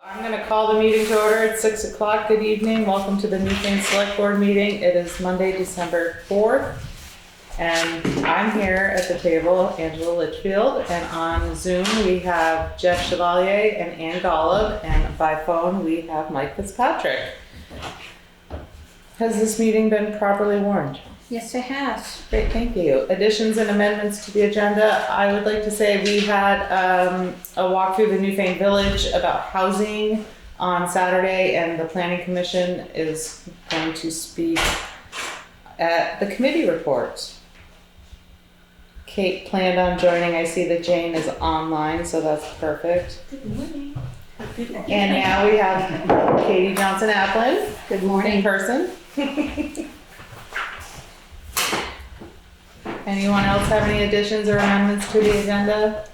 I'm going to call the meeting to order at 6 o'clock. Good evening. Welcome to the Newfane Selectboard meeting. It is Monday, December 4th, and I'm here at the table, Angela Litchfield, and on Zoom we have Jeff Chevalier and Ann Golob, and by phone we have Mike Fitzpatrick. Has this meeting been properly warned? Yes, it has. Great, thank you. Additions and amendments to the agenda. I would like to say we had a walk through the Newfane Village about housing on Saturday, and the Planning Commission is going to speak at the committee report. Kate planned on joining. I see that Jane is online, so that's perfect. Good morning. And now we have Katie Johnson-Aplin. Good morning. In person. Anyone else have any additions or amendments to the agenda?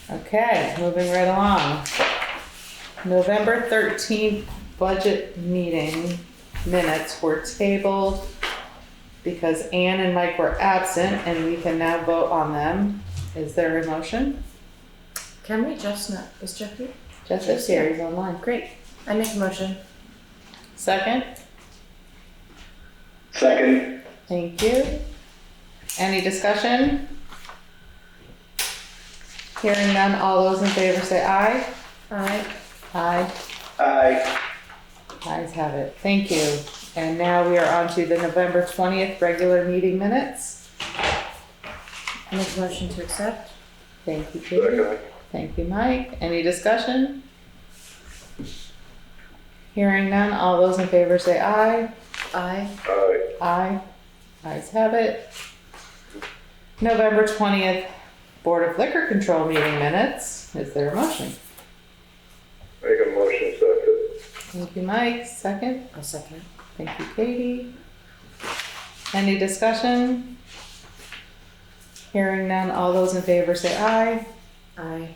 Okay, moving right along. November 13th budget meeting minutes were tabled because Ann and Mike were absent, and we can now vote on them. Is there a motion? Can we just not? Is Jeff here? Jeff is here, he's online. Great. I make a motion. Second? Second. Thank you. Any discussion? Hearing none, all those in favor say aye. Aye. Aye. Aye. Ayes have it. Thank you. And now we are on to the November 20th regular meeting minutes. I make a motion to accept. Thank you, Katie. Second. Thank you, Mike. Any discussion? Hearing none, all those in favor say aye. Aye. Aye. Aye. Ayes have it. November 20th Board of Liquor Control meeting minutes. Is there a motion? Make a motion, second. Thank you, Mike. Second. A second. Thank you, Katie. Any discussion? Hearing none, all those in favor say aye. Aye.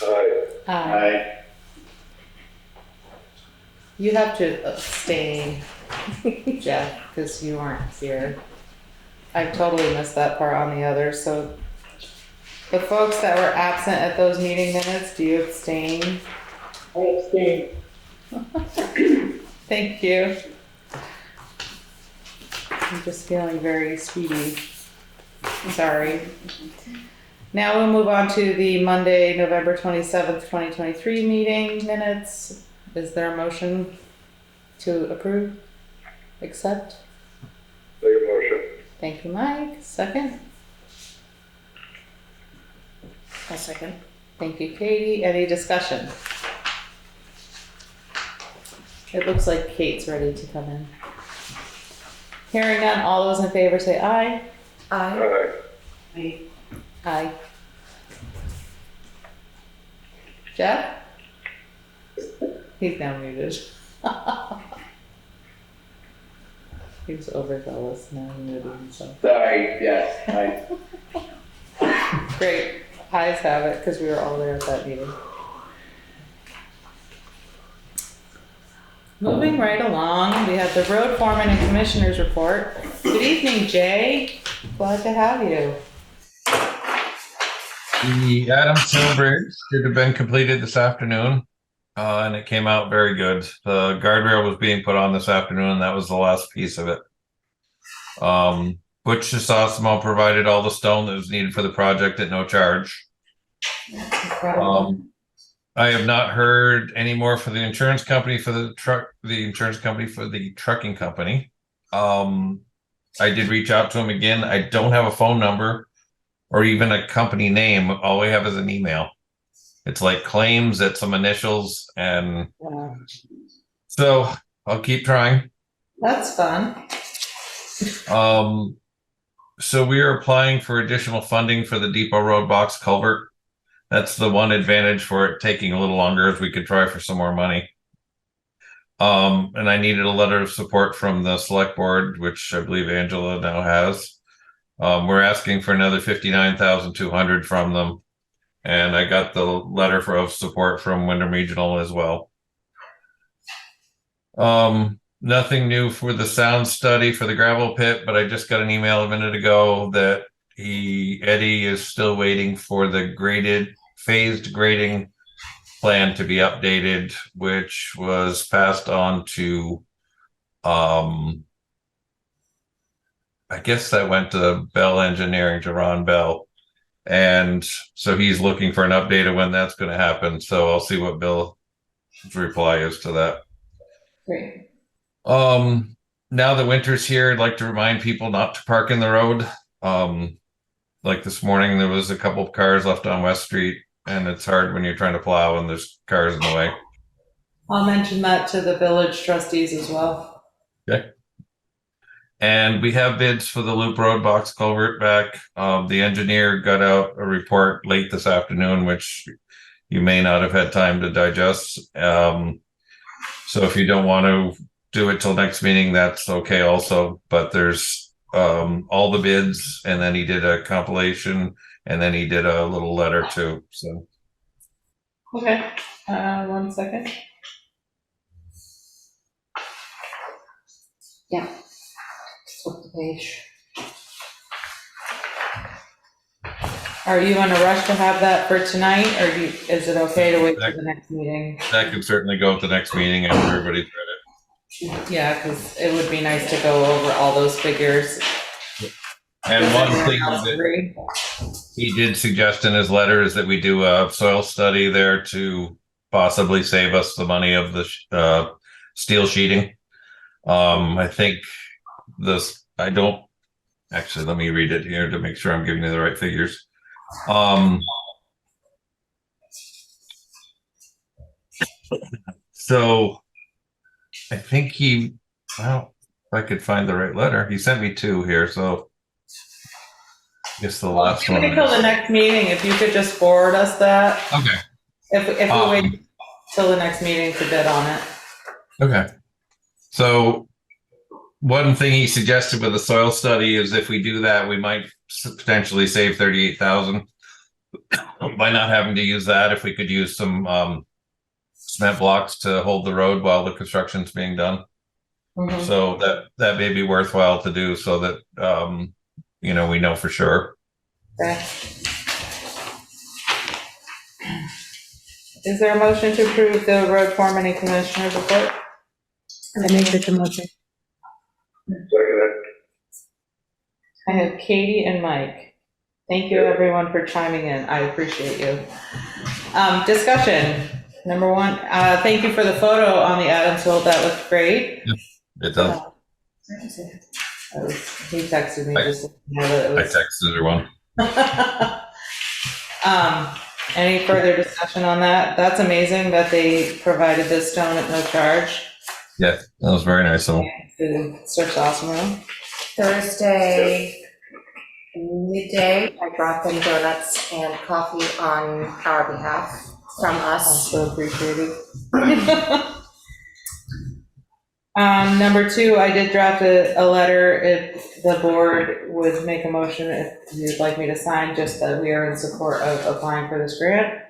Aye. Aye. You have to abstain, Jeff, because you weren't here. I totally missed that part on the others, so the folks that were absent at those meeting minutes, do you abstain? I abstain. Thank you. I'm just feeling very speedy. Sorry. Now we'll move on to the Monday, November 27th, 2023 meeting minutes. Is there a motion to approve? Accept? Make a motion. Thank you, Mike. Second? A second. Thank you, Katie. Any discussion? It looks like Kate's ready to come in. Hearing none, all those in favor say aye. Aye. Aye. Aye. Jeff? He's now muted. He was overzealous, now he muted himself. Sorry, yes, aye. Great. Ayes have it, because we were all there at that meeting. Moving right along, we have the road foreman and commissioners report. Good evening, Jay. Glad to have you. The Adams Hill Bridge should have been completed this afternoon, and it came out very good. The guardrail was being put on this afternoon. That was the last piece of it. Butch Sosimo provided all the stone that was needed for the project at no charge. I have not heard any more for the insurance company for the truck, the insurance company for the trucking company. I did reach out to him again. I don't have a phone number or even a company name. All we have is an email. It's like claims at some initials, and so I'll keep trying. That's fun. So we are applying for additional funding for the Depot Road box culvert. That's the one advantage for it taking a little longer, is we could try for some more money. And I needed a letter of support from the select board, which I believe Angela now has. We're asking for another $59,200 from them. And I got the letter of support from Windham Regional as well. Nothing new for the sound study for the gravel pit, but I just got an email a minute ago that Eddie is still waiting for the graded phased grading plan to be updated, which was passed on to, I guess that went to Bell Engineering, to Ron Bell. And so he's looking for an update of when that's going to happen. So I'll see what Bill's reply is to that. Great. Now that winter's here, I'd like to remind people not to park in the road. Like this morning, there was a couple of cars left on West Street, and it's hard when you're trying to plow and there's cars in the way. I'll mention that to the village trustees as well. Okay. And we have bids for the Loop Road box culvert back. The engineer got out a report late this afternoon, which you may not have had time to digest. So if you don't want to do it till next meeting, that's okay also. But there's all the bids, and then he did a compilation, and then he did a little letter too. So Okay, 1 second. Yeah. Flip the page. Are you in a rush to have that for tonight, or is it okay to wait for the next meeting? that could certainly go at the next meeting after everybody's read it. Yeah, because it would be nice to go over all those figures. And one thing Everyone else that agree? he did suggest in his letter is that we do a soil study there to possibly save us the money of the steel sheeting. I think this, I don't, actually, let me read it here to make sure I'm giving you the right figures. So I think well, if I could find the right letter, he sent me two here, so I guess the last one. Until the next meeting, if you could just forward us that, Okay. if we wait till the next meeting to bid on it. Okay. So one thing he suggested with the soil study is if we do that, we might potentially save 38,000 by not having to use that. If we could use some cement blocks to hold the road while the construction's being done. Mhm. So that may be worthwhile to do, so that we know for sure. Okay. Is there a motion to approve the road foreman and commissioner's report? I make the motion. Second. I have Katie and Mike. Thank you, everyone, for chiming in. I appreciate you. Discussion. Number one, thank you for the photo on the Adamsville. That was great. It does. He texted me just to know that it I was. texted everyone. Any further discussion on that? That's amazing that they provided this stone at no charge. Yeah, that was very nice. So To Sir Awesome. Thursday midday, I brought them donuts and coffee on our behalf from us. So appreciated. Number two, I did draft a letter if the board would make a motion, if you'd like me to sign, just that we are in support of applying for this grant.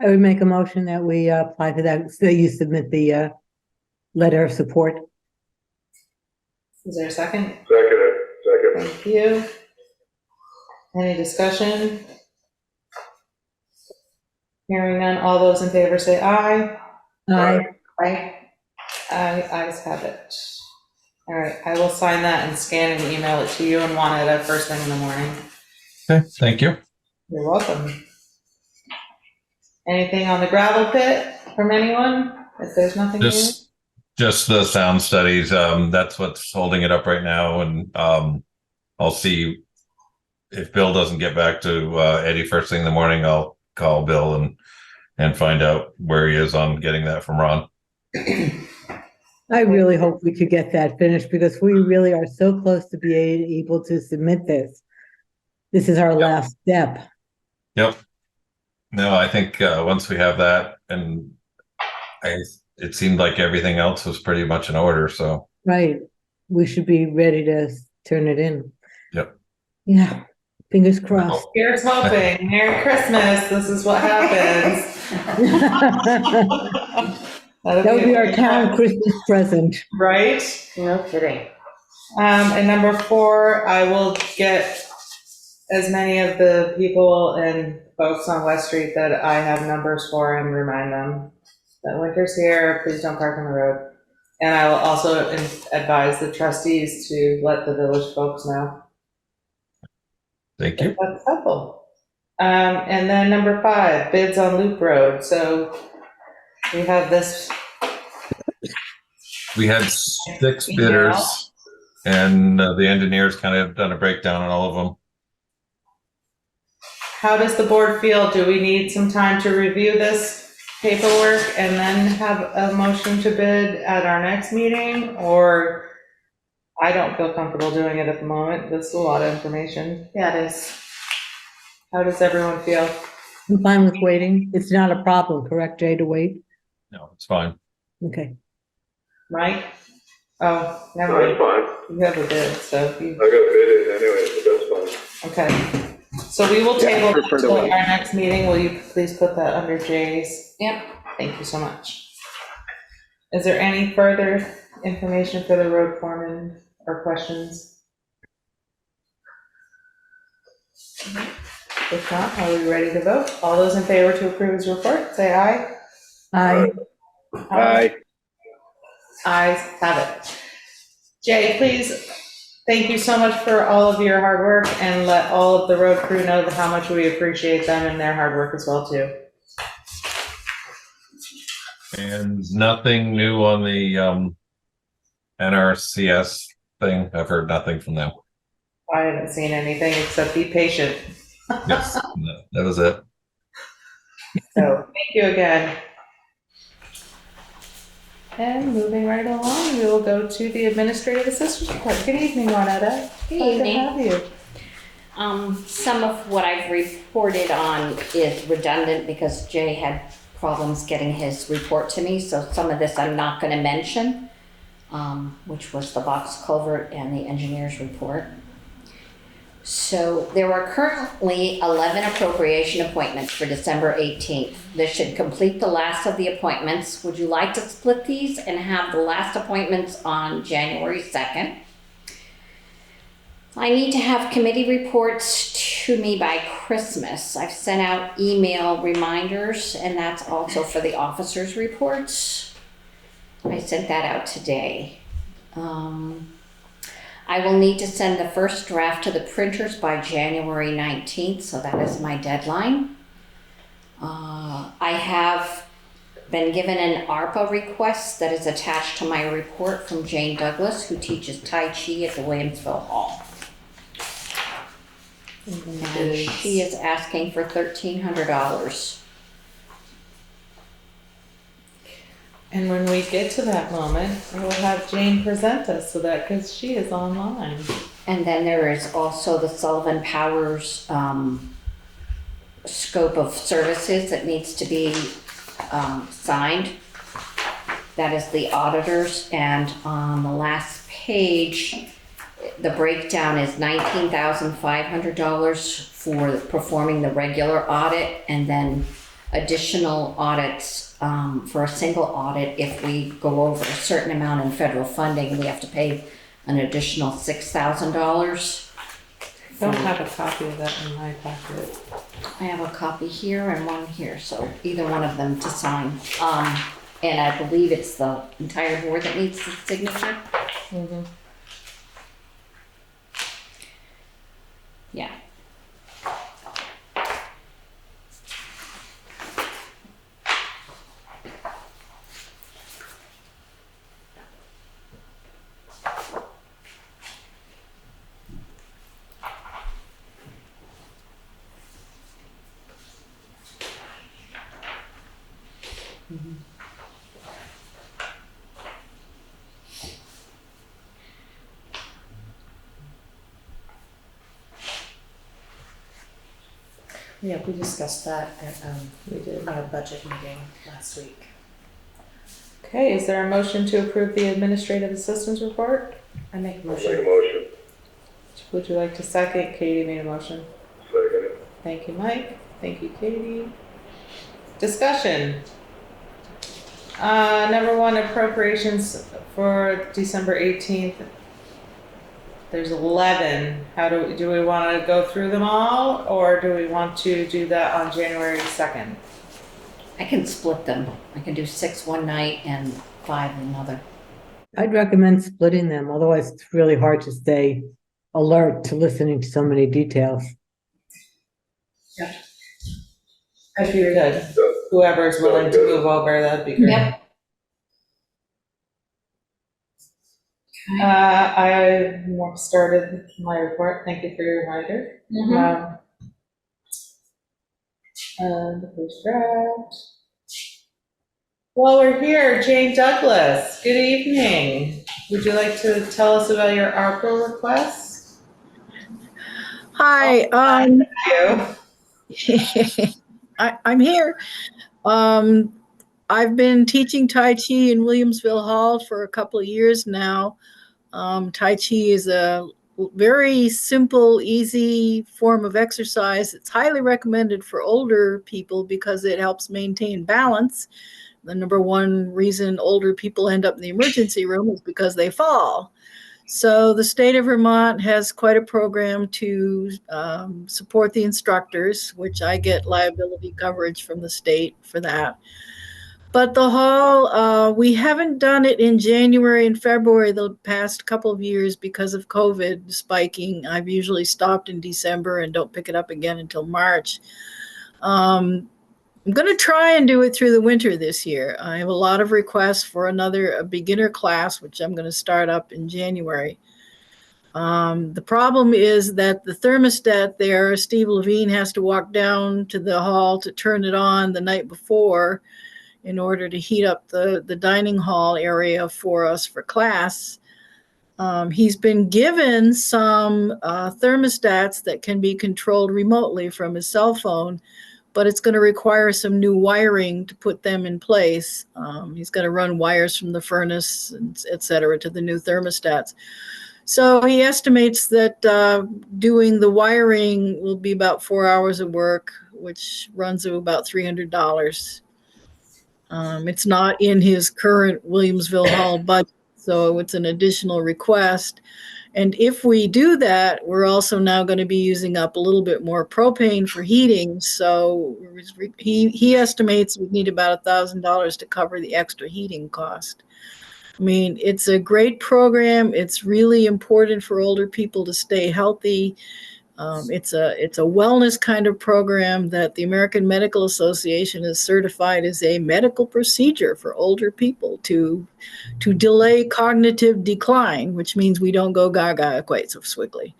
I would make a motion that we apply for that, so you submit the letter of support. Is there a second? Second. Thank you. Any discussion? Hearing none, all those in favor say aye. Aye. Right? Ayes have it. All right, I will sign that and scan and email it to you and want it at first thing in the morning. okay, thank you. You're welcome. Anything on the gravel pit from anyone? If there's nothing new? Just the sound studies. That's what's holding it up right now, and I'll see if Bill doesn't get back to Eddie first thing in the morning. I'll call Bill and find out where he is on getting that from Ron. I really hope we could get that finished, because we really are so close to being able to submit this. This is our last step. Yep. No, I think once we have that, and it seemed like everything else was pretty much in order. So Right. We should be ready to turn it in. Yep. Yeah. Fingers crossed. Here's hoping. Merry Christmas. This is what happens. That would be our town Christmas present. Right? No kidding. And number four, I will get as many of the people and folks on West Street that I have numbers for and remind them that winter's here, please don't park on the road. And I will also advise the trustees to let the village folks know. Thank you. That's helpful. And then number 5, bids on Loop Road. So we have this. We had 6 bidders, and the engineers kind of done a breakdown on all of them. How does the board feel? Do we need some time to review this paperwork and then have a motion to bid at our next meeting? Or I don't feel comfortable doing it at the moment. This is a lot of information. Yeah, it is. How does everyone feel? I'm fine with waiting. It's not a problem, correct, Jay, to wait? No, it's fine. Okay. Mike? Oh, never That's mind. fine. You have a bid, so you, I got bid anyway, but that's fine. okay. So we will Yeah, table prefer to until our wait. next meeting. Will you please put that under Jay's? Yep. Thank you so much. Is there any further information for the road foreman or questions? If not, are we ready to vote? All those in favor to approve his report, say aye. Aye. Aye. Ayes have it. Jay, please, thank you so much for all of your hard work, and let all of the road crew know how much we appreciate them and their hard work as well, too. And nothing new on the NRCS thing. I've heard nothing from them. I haven't seen anything except be patient. Yes, that was it. So, thank you again. And moving right along, we will go to the administrative assistant report. Good evening, Juanetta. Good Glad to evening. have you. Some of what I've reported on is redundant because Jay had problems getting his report to me, so some of this I'm not gonna mention, which was the box culvert and the engineer's report. So there are currently 11 appropriation appointments for December 18th. This should complete the last of the appointments. Would you like to split these and have the last appointments on January 2nd? I need to have committee reports to me by Christmas. I've sent out email reminders, and that's also for the officers' reports. I sent that out today. I will need to send the first draft to the printers by January 19th, so that is my deadline. I have been given an ARPA request that is attached to my report from Jane Douglas, who teaches Tai Chi at the Williamsville Hall. And she is asking for $1,300. And when we get to that moment, we'll have Jane present us so that, because she is online. And then there is also the Sullivan Powers scope of services that needs to be signed. That is the auditors, and on the last page, the breakdown is $19,500 for performing the regular audit, and then additional audits for a single audit. If we go over a certain amount in federal funding, we have to pay an additional $6,000. Don't have a copy of that in my packet. I have a copy here and one here, so either one of them to sign. And I believe it's the entire board that needs the signature. Mm-hmm. Yeah. Yeah, we discussed that at We did. our budget meeting last week. Okay, is there a motion to approve the administrative assistant's report? I make a I'll make a motion. motion. Would you like to second? Katie made a motion. Second it. Thank you, Mike. Thank you, Katie. Discussion. Number 1, appropriations for December 18th. there's 11. Do we want to go through them all, or do we want to do that on January 2nd? I can split them. I can do 6 one night and 5 another. I'd recommend splitting them, otherwise it's really hard to stay alert to listening to so many details. If you could, whoever's willing to move over, that'd be great. Yep. I started my report. Thank you for your reminder. The first draft. While we're here, Jane Douglas, good evening. Would you like to tell us about your ARPA request? Hi, You. I'm here. I've been teaching Tai Chi in Williamsville Hall for a couple of years now. Tai Chi is a very simple, easy form of exercise. It's highly recommended for older people because it helps maintain balance. The number one reason older people end up in the emergency room is because they fall. So the state of Vermont has quite a program to support the instructors, which I get liability coverage from the state for that. But the hall, we haven't done it in January and February the past couple of years because of COVID spiking. I've usually stopped in December and don't pick it up again until March. I'm going to try and do it through the winter this year. I have a lot of requests for a beginner class, which I'm going to start up in January. The problem is that the thermostat there, Steve Levine has to walk down to the hall to turn it on the night before in order to heat up the dining hall area for us for class. He's been given some thermostats that can be controlled remotely from his cell phone, but it's going to require some new wiring to put them in place. He's going to run wires from the furnace, and et cetera, to the new thermostats. So he estimates that doing the wiring will be about 4 hours of work, which runs to about $300. It's not in his current Williamsville Hall budget, so it's an additional request. And if we do that, we're also now going to be using up a little bit more propane for heating. So he estimates we need about $1,000 to cover the extra heating cost. I mean, it's a great program. It's really important for older people to stay healthy. It's a wellness kind of program that the American Medical Association has certified as a medical procedure for older people to delay cognitive decline, which means we don't go gaga quite so swiftly.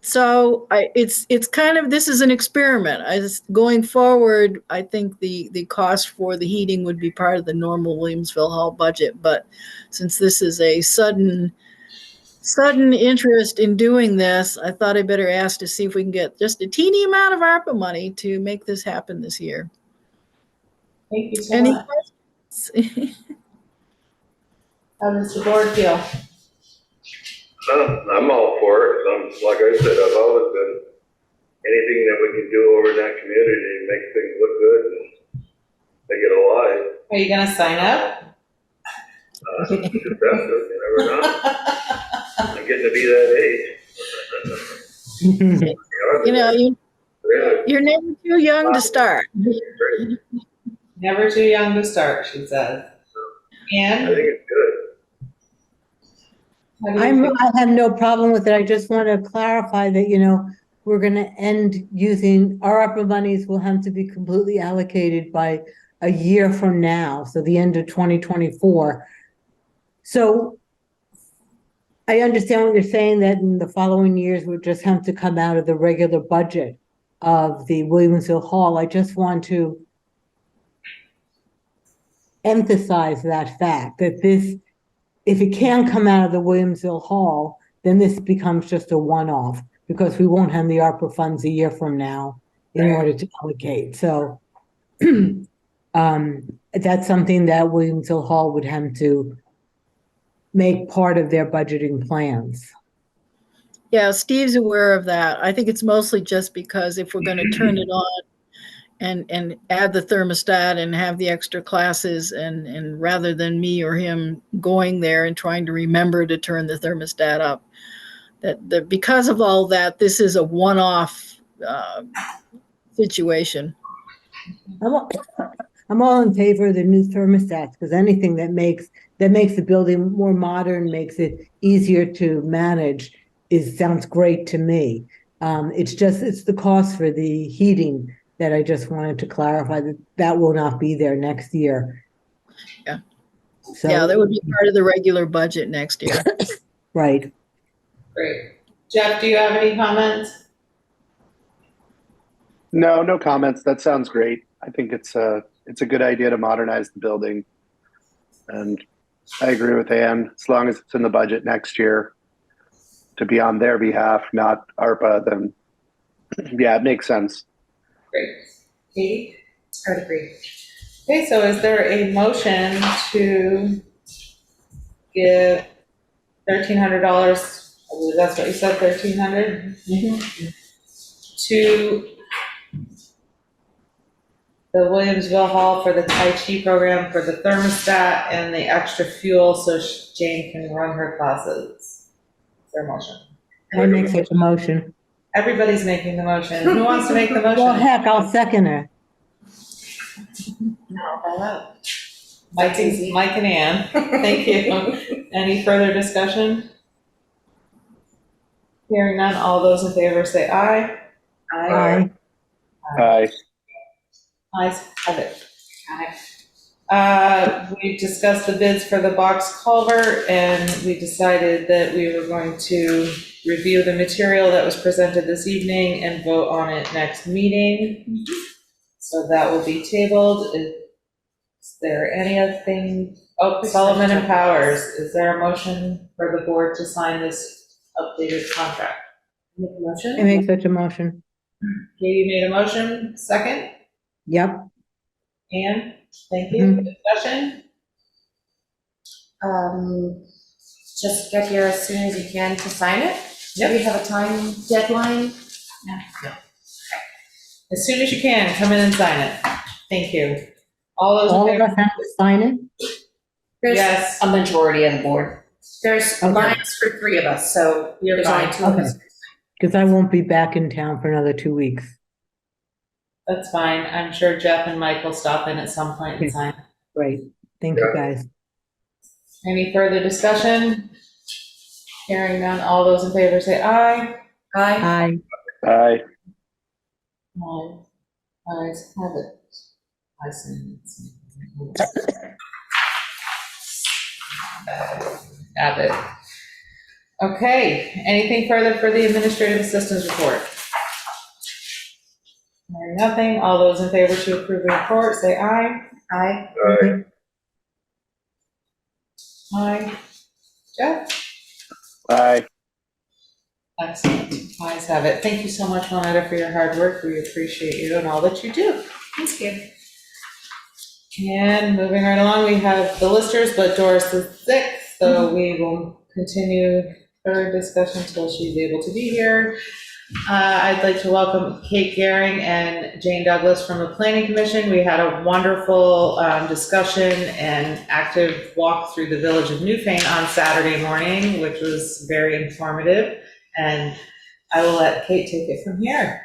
So it's kind of, this is an experiment. Going forward, I think the cost for the heating would be part of the normal Williamsville Hall budget. But since this is a sudden interest in doing this, I thought I'd better ask to see if we can get just a teeny amount of ARPA money to make this happen this year. Thank you so Any much. questions? How does the board feel? I'm all for it. Like I said, I've always been, anything that we can do over in that community to make things look good and make it alive. Are you going to sign up? Just have to, you never know. I'm getting to be that age. You know, you're never too young to start. Never too young to start, she says. I And think it's good. I have no problem with it. I just want to clarify that, we're going to end using our ARPA monies will have to be completely allocated by a year from now. So the end of 2024. So I understand what you're saying, that in the following years, we just have to come out of the regular budget of the Williamsville Hall. I just want to emphasize that fact that this, if it can come out of the Williamsville Hall, then this becomes just a one-off because we won't have the ARPA funds a year from now in order to allocate. So that's something that Williamsville Hall would have to make part of their budgeting plans. Yeah, Steve's aware of that. I think it's mostly just because if we're going to turn it on and add the thermostat and have the extra classes, and rather than me or him going there and trying to remember to turn the thermostat up. That because of all that, this is a one-off situation. I'm all in favor of the new thermostats, because anything that makes the building more modern, makes it easier to manage, sounds great to me. It's the cost for the heating that I just wanted to clarify, that will not be there next year. Yeah. So, Yeah, that would be part of the regular budget next year. right. Great. Jeff, do you have any comments? No comments. That sounds great. I think it's a good idea to modernize the building. And I agree with Ann, as long as it's in the budget next year to be on their behalf, not ARPA, then yeah, it makes sense. Great. Katie? I would agree. Okay, so is there a motion to give $1,300, I believe that's what you said, $1,300? To the Williamsville Hall for the Tai Chi program for the thermostat and the extra fuel so Jane can run her classes. Is there a motion? I make such a motion. Everybody's making the motion. Who wants to make the motion? Well, heck, I'll second it. Mike and Ann, thank you. Any further discussion? Hearing none, all those in favor say aye. Aye. Aye. Ayes have it. We discussed the bids for the box culvert, and we decided that we were going to review the material that was presented this evening and vote on it next meeting. So that will be tabled. Is there anything? Oh, Sullivan and Powers. Is there a motion for the board to sign this updated contract? Make a motion? I make such a motion. Katie made a motion. Second? Yep. Ann? Thank you. Discussion? Just get here as soon as you can to sign it. Yep. Do we have a time deadline? As soon as you can, come in and sign it. Thank you. All those All in of favor? us have to sign it? Yes. A majority of the board. There's Okay. lines for 3 of us, so You're there's only fine. 2 of us. Because I won't be back in town for another 2 weeks. That's fine. I'm sure Jeff and Mike will stop in at some point and sign. Great. Thank you, guys. Any further discussion? Hearing none, all those in favor say aye. Aye. Aye. Aye. Aye. Ayes have it. I see. Have it. Okay, anything further for the administrative assistance report? Hearing nothing, all those in favor to approve the report, say aye. Aye. Aye. Aye. Jeff? Aye. Excellent. Ayes have it. Thank you so much, Juanetta, for your hard work. We appreciate you and all that you do. Thank you. And moving right along, we have the listers, but Doris is sick, so we will continue her discussion until she's able to be here. I'd like to welcome Kate Gehring and Jane Douglas from the Planning Commission. We had a wonderful discussion and active walk through the village of Newfane on Saturday morning, which was very informative. And I will let Kate take it from here.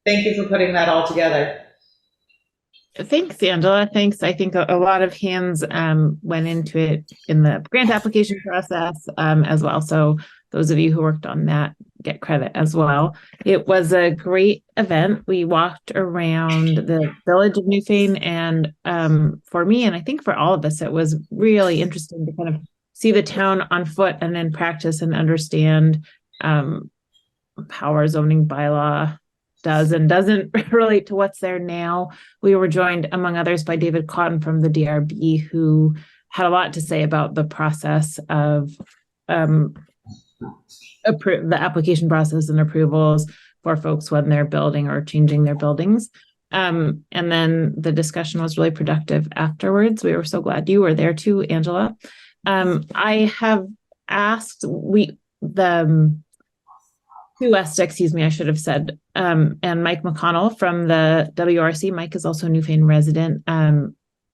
Thank you for putting that all together. Thanks, Angela. Thanks. I think a lot of hands went into it in the grant application process as well. So those of you who worked on that get credit as well. It was a great event. We walked around the village of Newfane, and for me, and I think for all of us, it was really interesting to kind of see the town on foot and then practice and understand how our zoning bylaw does and doesn't relate to what's there now. We were joined, among others, by David Cotton from the DRB, who had a lot to say about the process of the application process and approvals for folks when they're building or changing their buildings. And then the discussion was really productive afterwards. We were so glad you were there too, Angela. I have asked, West, excuse me, I should have said, and Mike McConnell from the WRC. Mike is also a Newfane resident,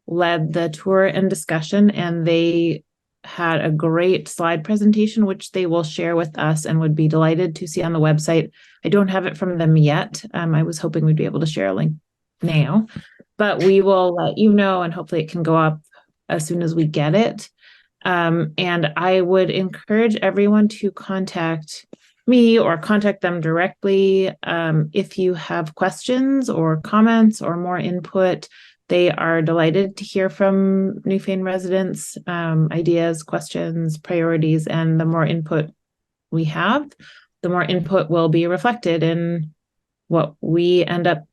led the tour and discussion, and they had a great slide presentation, which they will share with us and would be delighted to see on the website. I don't have it from them yet. I was hoping we'd be able to share a link now, but we will let you know, and hopefully it can go up as soon as we get it. And I would encourage everyone to contact me or contact them directly if you have questions or comments or more input. They are delighted to hear from Newfane residents, ideas, questions, priorities, and the more input we have, the more input will be reflected in what we end up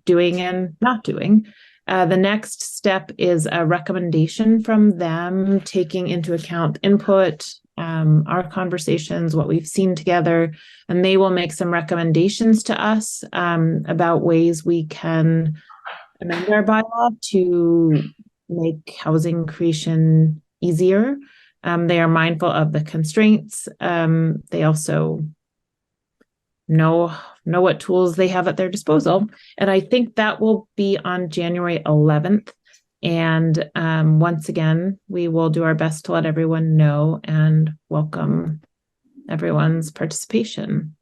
doing and not doing. The next step is a recommendation from them, taking into account input, our conversations, what we've seen together, and they will make some recommendations to us about ways we can amend our bylaw to make housing creation easier. They are mindful of the constraints. They also know what tools they have at their disposal. And I think that will be on January 11th. And once again, we will do our best to let everyone know and welcome everyone's participation.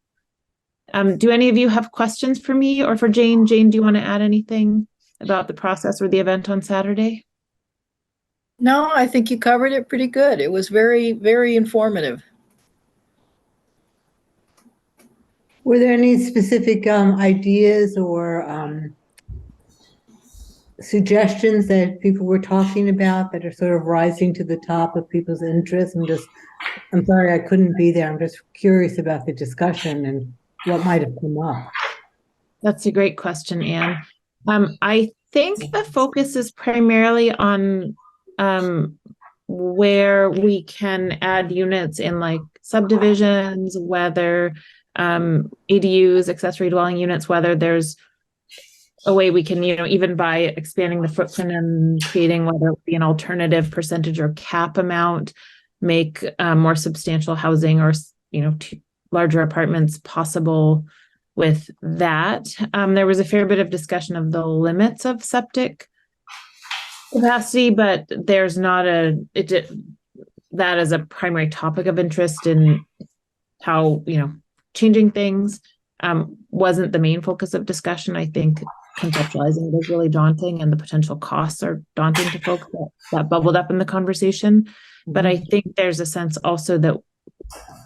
Do any of you have questions for me or for Jane? Jane, do you want to add anything about the process or the event on Saturday? No, I think you covered it pretty good. It was very, very informative. Were there any specific ideas or suggestions that people were talking about that are sort of rising to the top of people's interest? I'm sorry I couldn't be there. I'm just curious about the discussion and what might have come up. That's a great question, Anne. I think the focus is primarily on where we can add units in like subdivisions, whether ADUs, accessory dwelling units, whether there's a way we can, even by expanding the footprint and creating whether it be an alternative percentage or cap amount, make more substantial housing or, larger apartments possible with that. There was a fair bit of discussion of the limits of septic capacity, but there's not that is a primary topic of interest in how, changing things wasn't the main focus of discussion. I think conceptualizing was really daunting and the potential costs are daunting to folks that bubbled up in the conversation. But I think there's a sense also that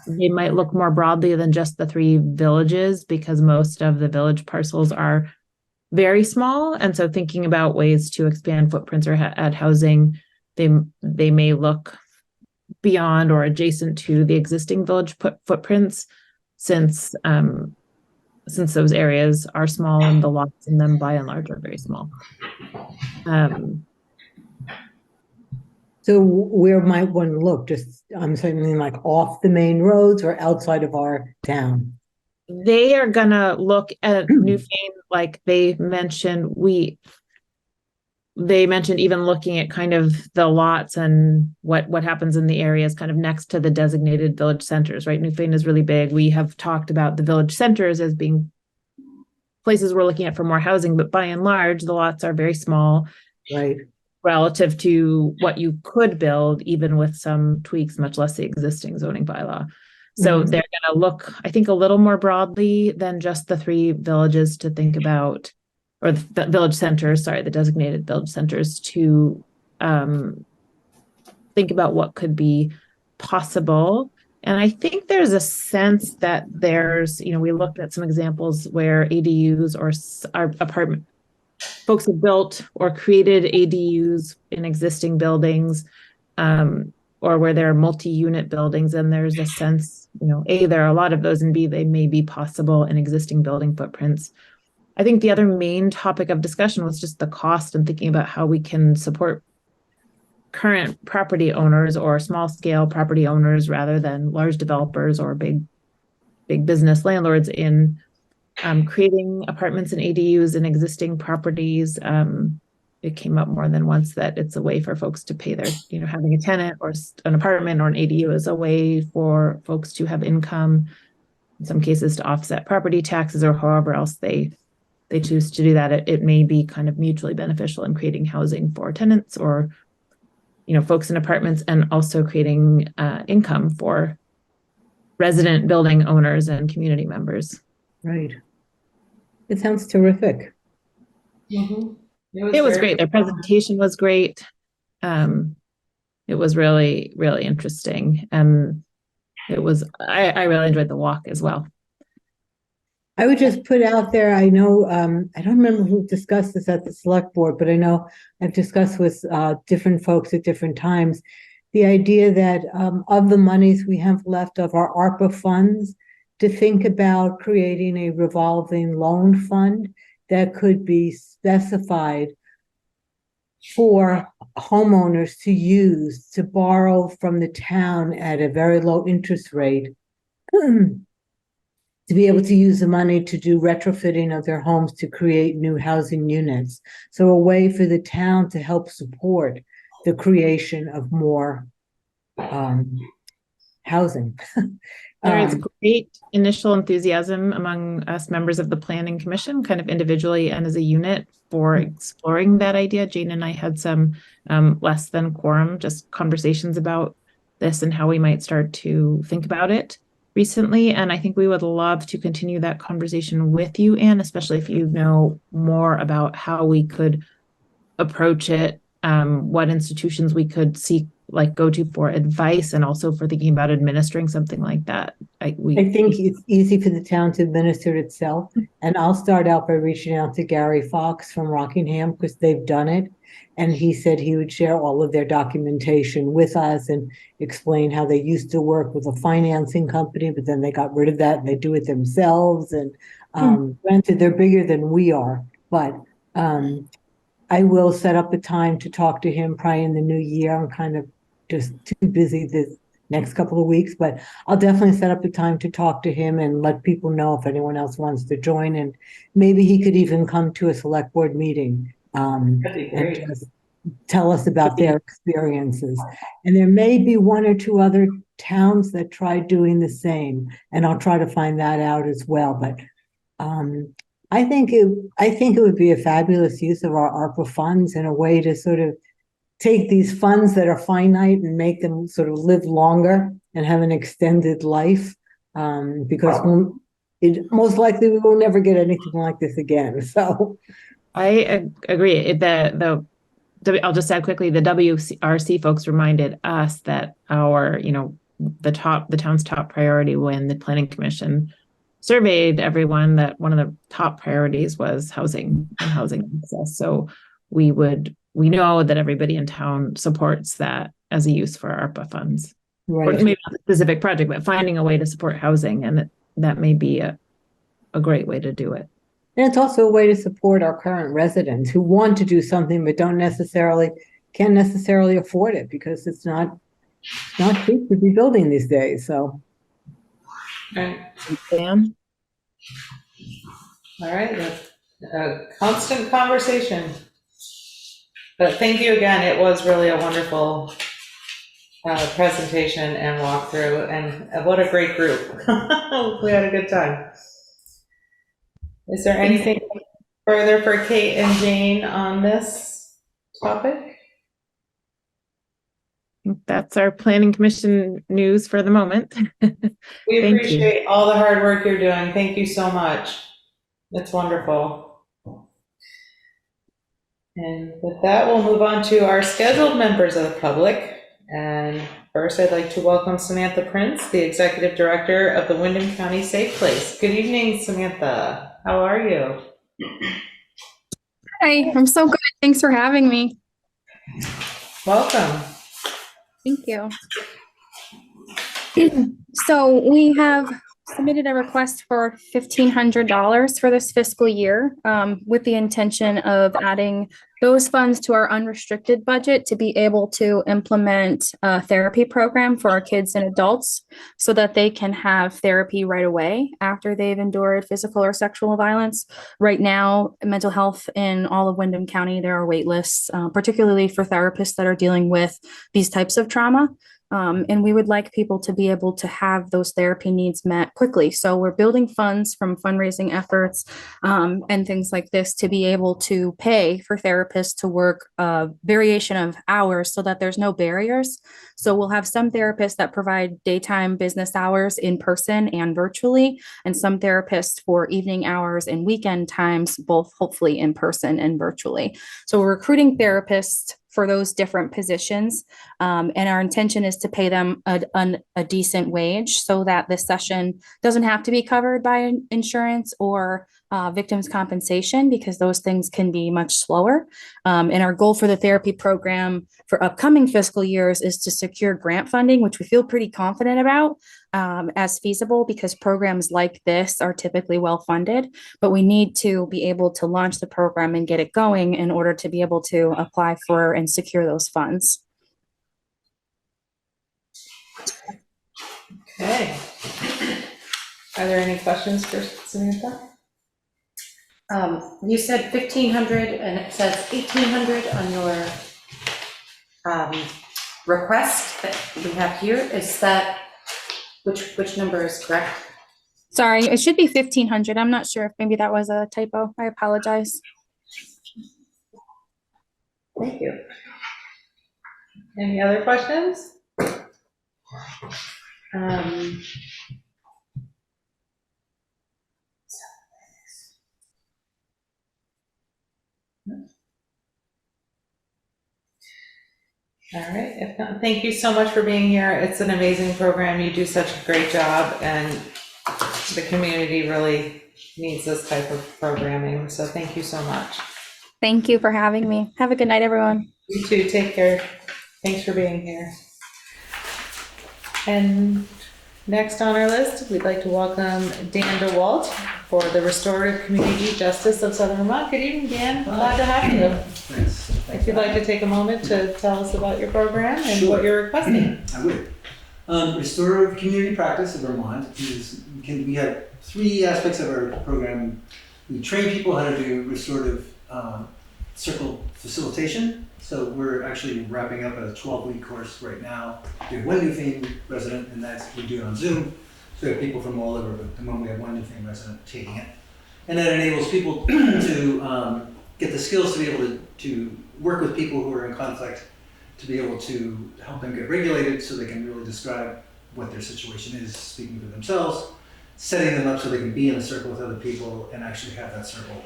they might look more broadly than just the 3 villages, because most of the village parcels are very small. And so thinking about ways to expand footprints or add housing, they may look beyond or adjacent to the existing village footprints, since those areas are small and the lots in them by and large are very small. So where might one look? Just something like off the main roads or outside of our town? They are gonna look at Newfane, like they mentioned. They mentioned even looking at kind of the lots and what happens in the areas kind of next to the designated village centers, right? Newfane is really big. We have talked about the village centers as being places we're looking at for more housing, but by and large, the lots are very small. Right. Relative to what you could build, even with some tweaks, much less the existing zoning bylaw. So they're going to look, I think, a little more broadly than just the 3 villages to think about, or the village centers, the designated village centers, to think about what could be possible. And I think there's a sense that there's, we looked at some examples where ADUs or our apartment folks have built or created ADUs in existing buildings, or where there are multi-unit buildings, and there's a sense, A, there are a lot of those, and B, they may be possible in existing building footprints. I think the other main topic of discussion was just the cost and thinking about how we can support current property owners or small scale property owners rather than large developers or big business landlords in creating apartments and ADUs in existing properties. It came up more than once that it's a way for folks to pay their, having a tenant or an apartment or an ADU is a way for folks to have income. in some cases to offset property taxes or however else they choose to do that. It may be kind of mutually beneficial in creating housing for tenants or, folks in apartments, and also creating income for resident building owners and community members. Right. It sounds terrific. Mhm. It was great. Their presentation was great. It was really, really interesting. And I really enjoyed the walk as well. I would just put out there, I know, I don't remember who discussed this at the select board, but I know I've discussed with different folks at different times, the idea that of the monies we have left of our ARPA funds, to think about creating a revolving loan fund that could be specified for homeowners to use to borrow from the town at a very low interest rate to be able to use the money to do retrofitting of their homes to create new housing units. So a way for the town to help support the creation of more housing. There is great initial enthusiasm among us members of the Planning Commission, kind of individually and as a unit, for exploring that idea. Jane and I had some less than quorum, just conversations about this and how we might start to think about it recently. And I think we would love to continue that conversation with you, Anne, especially if you know more about how we could approach it, what institutions we could seek, go to for advice, and also for thinking about administering something like that. I think it's easy for the town to administer it itself. And I'll start out by reaching out to Gary Fox from Rockingham, because they've done it. And he said he would share all of their documentation with us and explain how they used to work with a financing company, but then they got rid of that and they do it themselves. And granted, they're bigger than we are, but I will set up a time to talk to him probably in the new year. I'm kind of just too busy this next couple of weeks, but I'll definitely set up a time to talk to him and let people know if anyone else wants to join. And maybe he could even come to a select board meeting and just tell us about their experiences. And there may be one or two other towns that try doing the same, and I'll try to find that out as well. But I think it would be a fabulous use of our ARPA funds in a way to sort of take these funds that are finite and make them sort of live longer and have an extended life, because most likely we will never get anything like this again. So I agree. I'll just add quickly, the WRC folks reminded us that the town's top priority when the Planning Commission surveyed everyone, that one of the top priorities was housing and housing access. So we know that everybody in town supports that as a use for ARPA funds. Right. Or maybe not a specific project, but finding a way to support housing, and that may be a great way to do it. And it's also a way to support our current residents who want to do something but can't necessarily afford it, because it's not cheap to be building these days. So Sam? All right, a constant conversation. But thank you again. It was really a wonderful presentation and walkthrough, and what a great group. We had a good time. Is there anything further for Kate and Jane on this topic? That's our Planning Commission news for the moment. We appreciate all the hard work you're doing. Thank you so much. It's wonderful. And with that, we'll move on to our scheduled members of the public. And first, I'd like to welcome Samantha Prince, the Executive Director of the Windham County Safe Place. Good evening, Samantha. How are you? Hi, I'm so good. Thanks for having me. Welcome. Thank you. So we have submitted a request for $1,500 for this fiscal year, with the intention of adding those funds to our unrestricted budget to be able to implement a therapy program for our kids and adults so that they can have therapy right away after they've endured physical or sexual violence. Right now, mental health in all of Windham County, there are wait lists, particularly for therapists that are dealing with these types of trauma. And we would like people to be able to have those therapy needs met quickly. So we're building funds from fundraising efforts and things like this to be able to pay for therapists to work a variation of hours so that there's no barriers. So we'll have some therapists that provide daytime business hours in person and virtually, and some therapists for evening hours and weekend times, both hopefully in person and virtually. So we're recruiting therapists for those different positions. And our intention is to pay them a decent wage so that this session doesn't have to be covered by insurance or victims compensation, because those things can be much slower. And our goal for the therapy program for upcoming fiscal years is to secure grant funding, which we feel pretty confident about as feasible, because programs like this are typically well funded, but we need to be able to launch the program and get it going in order to be able to apply for and secure those funds. Okay. Are there any questions for Samantha? You said 1,500 and it says 1,800 on your request that we have here. Is that, which number is correct? Sorry, it should be 1,500. I'm not sure if maybe that was a typo. I apologize. Thank you. Any other questions? All right, if not, thank you so much for being here. It's an amazing program. You do such a great job, and the community really needs this type of programming. So thank you so much. Thank you for having me. Have a good night, everyone. You too, take care. Thanks for being here. And next on our list, we'd like to welcome Dan Dewalt for the Restorative Community Justice of Southern Vermont. Good evening, Dan. Glad to have you. Thanks. If you'd like to take a moment to tell us about your program and Sure. what you're requesting. I would. Restorative Community Practice of Vermont we have three aspects of our program. We train people how to do restorative circle facilitation. So we're actually wrapping up a 12-week course right now. We have one Newfane resident, and we do it on Zoom. So we have people from all over, but at the moment we have one Newfane resident taking it. And that enables people to get the skills to be able to work with people who are in conflict, to be able to help them get regulated so they can really describe what their situation is, speaking for themselves, setting them up so they can be in a circle with other people and actually have that circle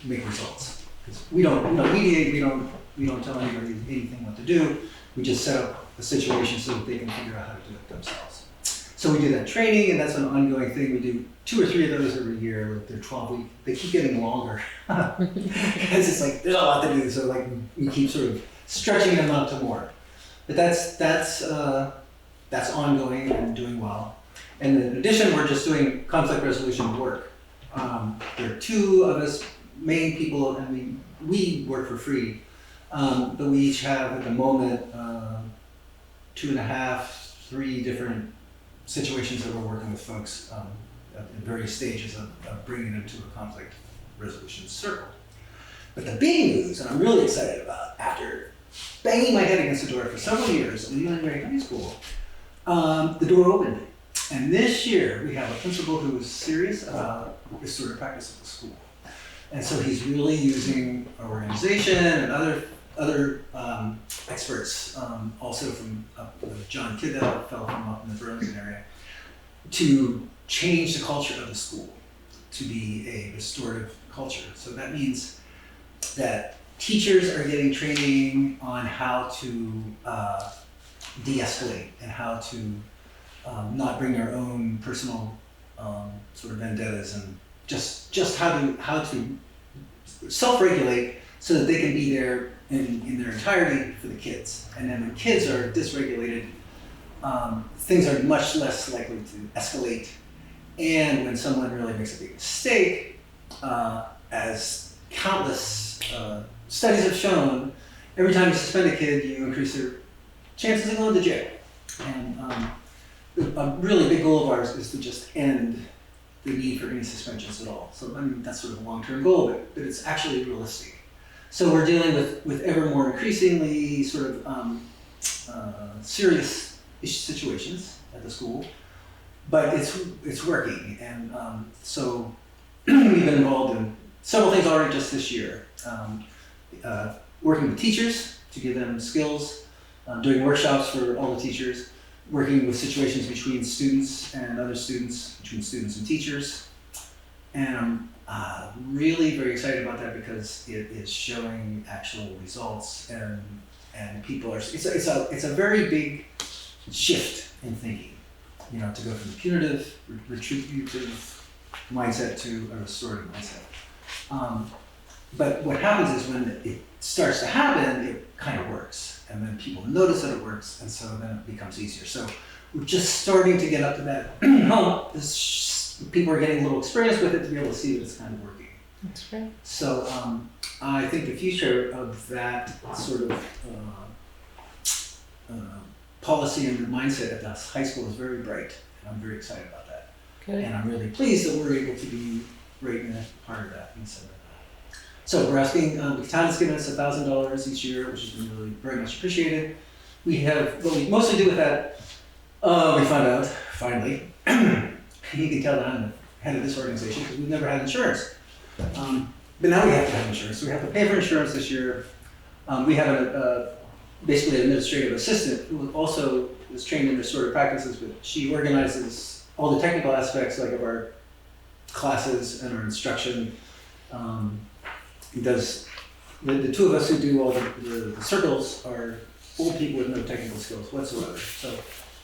make results. Because we don't mediate, we don't tell anybody anything what to do. We just set up a situation so that they can figure out how to do it themselves. So we do that training, and that's an ongoing thing. We do 2 or 3 of those every year. Like they're 12-week. They keep getting longer because it's like there's a lot to do. So like we keep sort of stretching them out to more. But that's ongoing and doing well. And in addition, we're just doing conflict resolution work. There are 2 of us main people, and we work for free. But we each have at the moment 2.5, 3 different situations that we're working with folks at various stages of bringing them to a conflict resolution circle. But the big news, and I'm really excited about, after banging my head against the door for several years at Leland High School, the door opened. And this year we have a principal who is serious about restorative practice at the school. And so he's really using our organization and other experts, also from John Kidell, fellow from up in the Burlington area, to change the culture of the school to be a restorative culture. So that means that teachers are getting training on how to de-escalate and how to not bring their own personal sort of vendettas, and just how to self-regulate so that they can be there in their entirety for the kids. And then when kids are dysregulated, things are much less likely to escalate. And when someone really makes a big mistake, as countless studies have shown, every time you suspend a kid, you increase their chances of going to jail. And a really big goal of ours is to just end the need for any suspensions at all. So I mean, that's sort of a long-term goal, but it's actually realistic. So we're dealing with ever more increasingly sort of serious situations at the school, but it's working. And so we've been involved in several things already just this year. Working with teachers to give them skills, doing workshops for all the teachers, working with situations between students and other students, between students and teachers. And I'm really very excited about that because it is showing actual results, and people are, it's a very big shift in thinking, you know, to go from the punitive, retributive mindset to a restorative mindset. But what happens is when it starts to happen, it kind of works, and then people notice that it works, and so then it becomes easier. So we're just starting to get up to that hump. People are getting a little experience with it to be able to see that it's kind of working. That's great. So I think the future of that sort of policy and mindset at the high school is very bright, and I'm very excited about that. Good. And I'm really pleased that we're able to be right in a part of that and center of that. So we're asking, the town has given us $1,000 each year, which has been really very much appreciated. We have, what we mostly do with that, we found out, finally, you can tell that I'm the head of this organization because we've never had insurance. But now we have to have insurance. So we have to pay for insurance this year. We have basically an administrative assistant who also is trained in restorative practices, but she organizes all the technical aspects like of our classes and our instruction. Does the two of us who do all the circles are old people with no technical skills whatsoever. So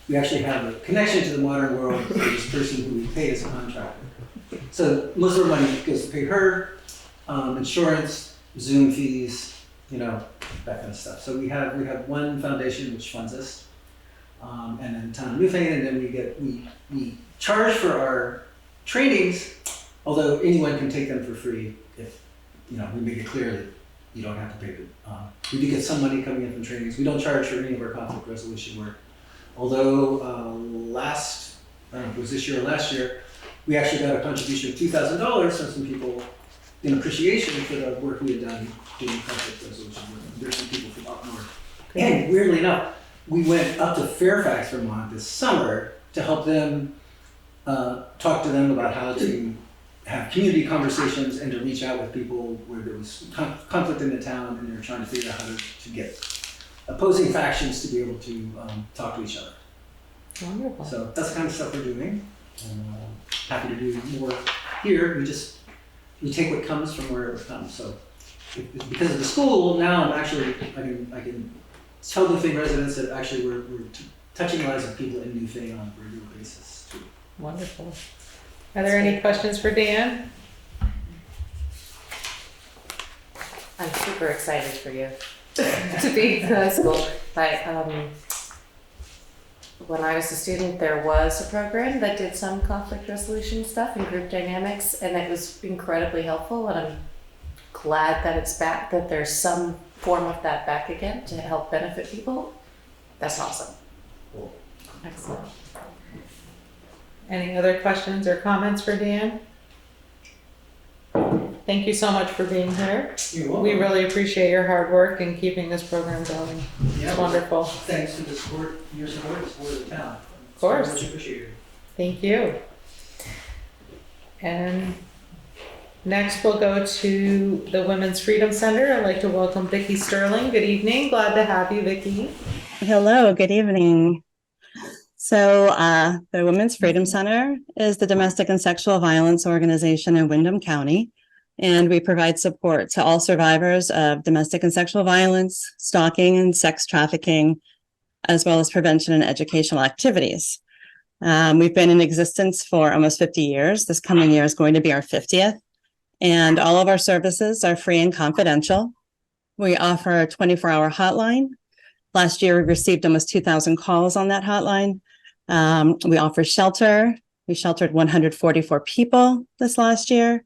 we actually have a connection to the modern world for this person who we pay as a contractor. So most of our money goes to pay her, insurance, Zoom fees, you know, that kind of stuff. So we have one foundation which funds us, and then town of Newfane, and then we charge for our trainings, although anyone can take them for free if, you know, we make it clear that you don't have to pay them. We do get some money coming in from trainings. We don't charge for any of our conflict resolution work. Although I don't know if it was this year or last year, we actually got a contribution of $2,000 from some people in appreciation for the work we had done doing conflict resolution work. There's some people from up north. And weirdly enough, we went up to Fairfax, Vermont this summer to help them talk to them about how to have community conversations and to reach out with people where there was conflict in the town and they were trying to figure out how to get opposing factions to be able to talk to each other. Wonderful. So that's the kind of stuff we're doing. And happy to do more here. We take what comes from wherever it comes. So because of the school, now I can tell Newfane residents that actually we're touching lives of people in Newfane on a regular basis too. Wonderful. Are there any questions for Dan? I'm super excited for you to be in high school. But when I was a student, there was a program that did some conflict resolution stuff and group dynamics, and it was incredibly helpful. And I'm glad that it's back, that there's some form of that back again to help benefit people. That's awesome. Cool. Excellent. Any other questions or comments for Dan? Thank you so much for being here. You're welcome. We really appreciate your hard work in keeping this program going. Yeah, It's wonderful. Thanks to the support, your support, the support of the town. Of course. Much appreciated. Thank you. And next we'll go to the Women's Freedom Center. I'd like to welcome Vickie Sterling. Good evening. Glad to have you, Vickie. Hello, good evening. So the Women's Freedom Center is the domestic and sexual violence organization in Windham County, and we provide support to all survivors of domestic and sexual violence, stalking, and sex trafficking, as well as prevention and educational activities. We've been in existence for almost 50 years. This coming year is going to be our 50th, and all of our services are free and confidential. We offer a 24-hour hotline. Last year, we received almost 2,000 calls on that hotline. We offer shelter. We sheltered 144 people this last year.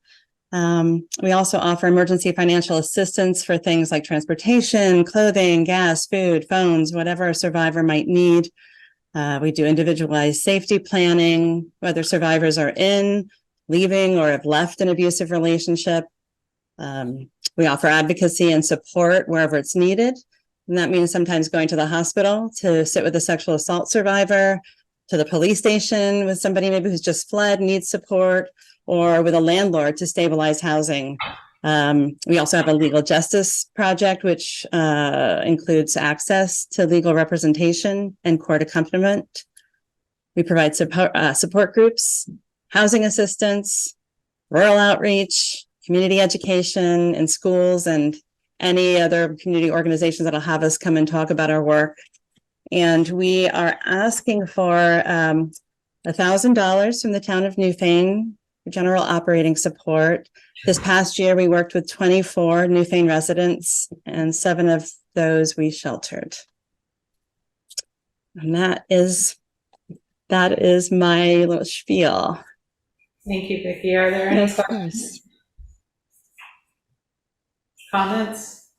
We also offer emergency financial assistance for things like transportation, clothing, gas, food, phones, whatever a survivor might need. We do individualized safety planning, whether survivors are in, leaving, or have left an abusive relationship. We offer advocacy and support wherever it's needed. And that means sometimes going to the hospital to sit with a sexual assault survivor, to the police station with somebody maybe who's just fled, needs support, or with a landlord to stabilize housing. We also have a legal justice project, which includes access to legal representation and court accompaniment. We provide support groups, housing assistance, rural outreach, community education in schools, and any other community organizations that'll have us come and talk about our work. And we are asking for $1,000 from the town of Newfane for general operating support. This past year, we worked with 24 Newfane residents, and 7 of those we sheltered. And that is my little spiel. Thank you, Vickie. Are there any questions? Comments?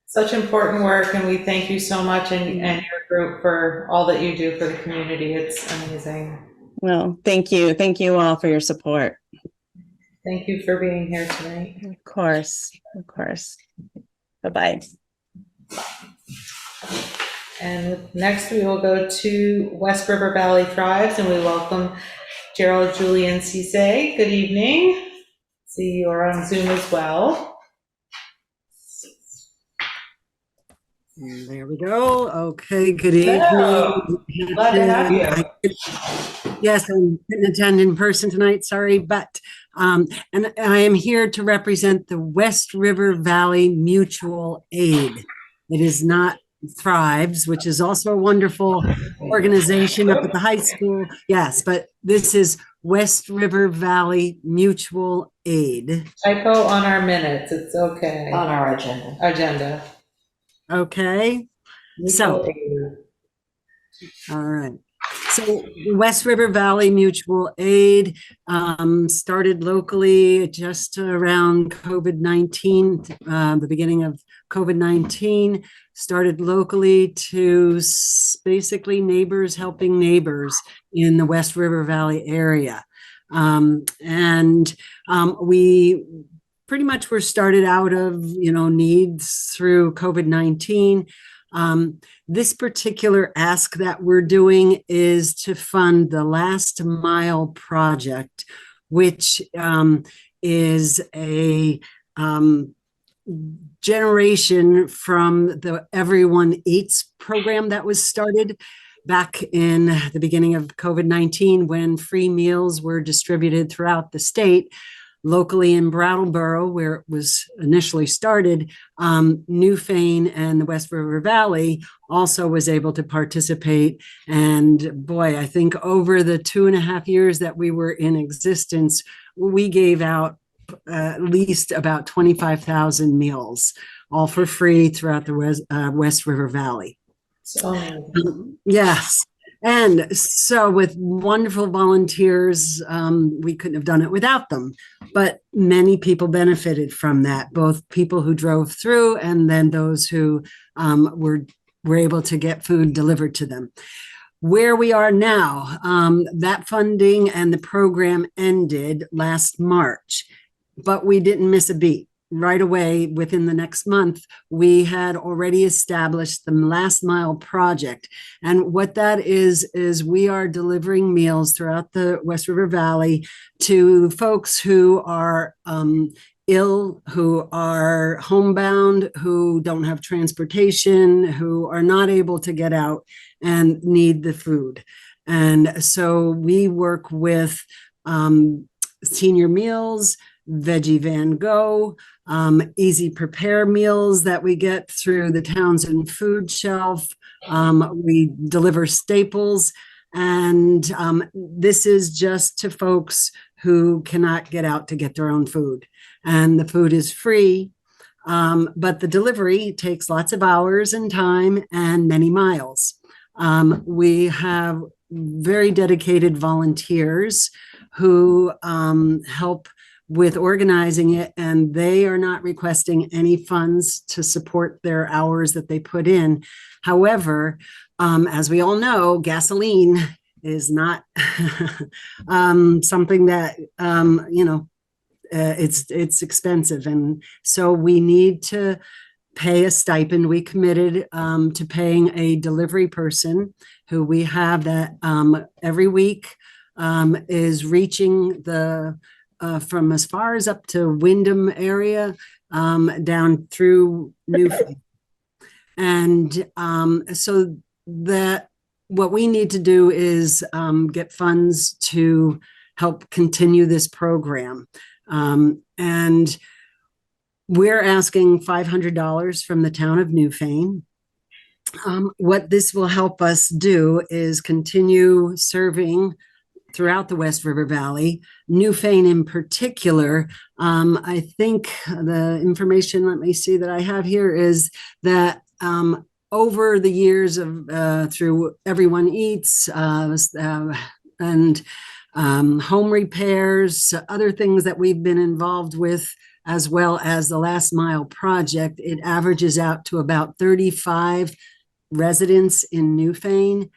Such important work, and we thank you so much and your group for all that you do for the community. It's amazing. Well, thank you. Thank you all for your support. Thank you for being here tonight. Of course. Of course. Bye-bye. And next we will go to West River Valley Thrives, and we welcome Jeryl Julian-Cisse. Good evening. See you are on Zoom as well. And there we go. Okay, good evening. Glad to have you. Yes, I couldn't attend in person tonight, sorry, but and I am here to represent the West River Valley Mutual Aid. It is not Thrives, which is also a wonderful organization up at the high school. Yes, but this is West River Valley Mutual Aid. Typo on our minutes. It's okay. On our agenda. Agenda. Okay. So, all right. So West River Valley Mutual Aid started locally just around COVID-19, the beginning of COVID-19, started locally to basically neighbors helping neighbors in the West River Valley area. We pretty much were started out of, needs through COVID-19. This particular ask that we're doing is to fund the Last Mile project, which is a generation from the Everyone Eats program that was started back in the beginning of COVID-19 when free meals were distributed throughout the state. Locally in Brattleboro, where it was initially started, Newfane and the West River Valley also was able to participate. And boy, I think over the 2.5 years that we were in existence, we gave out at least about 25,000 meals, all for free throughout the West River Valley. Yes. And so with wonderful volunteers, we couldn't have done it without them, but many people benefited from that, both people who drove through and then those who were able to get food delivered to them. Where we are now, that funding and the program ended last March, but we didn't miss a beat. Right away, within the next month, we had already established the Last Mile project. And what that is we are delivering meals throughout the West River Valley to folks who are ill, who are homebound, who don't have transportation, who are not able to get out and need the food. And so we work with senior meals, Veggie Van Go, easy prepare meals that we get through the Townsend food shelf. We deliver staples, and this is just to folks who cannot get out to get their own food. And the food is free, but the delivery takes lots of hours and time and many miles. We have very dedicated volunteers who help with organizing it, and they are not requesting any funds to support their hours that they put in. However, as we all know, gasoline is not something that, it's expensive. And so we need to pay a stipend. We committed to paying a delivery person who we have that every week is reaching the from as far as up to Windham area down through Newfane. And so that what we need to do is get funds to help continue this program. And we're asking $500 from the town of Newfane. What this will help us do is continue serving throughout the West River Valley, Newfane in particular. I think the information, let me see, that I have here is that over the years of through Everyone Eats and home repairs, other things that we've been involved with, as well as the Last Mile project, it averages out to about 35 residents in Newfane.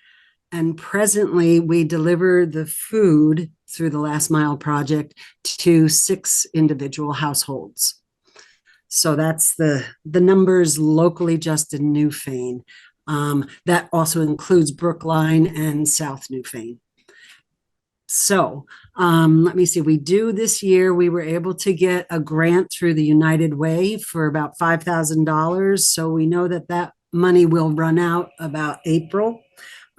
And presently we deliver the food through the Last Mile project to 6 individual households. So that's the numbers locally just in Newfane. That also includes Brookline and South Newfane. So let me see, we this year, we were able to get a grant through the United Way for about $5,000. So we know that that money will run out about April.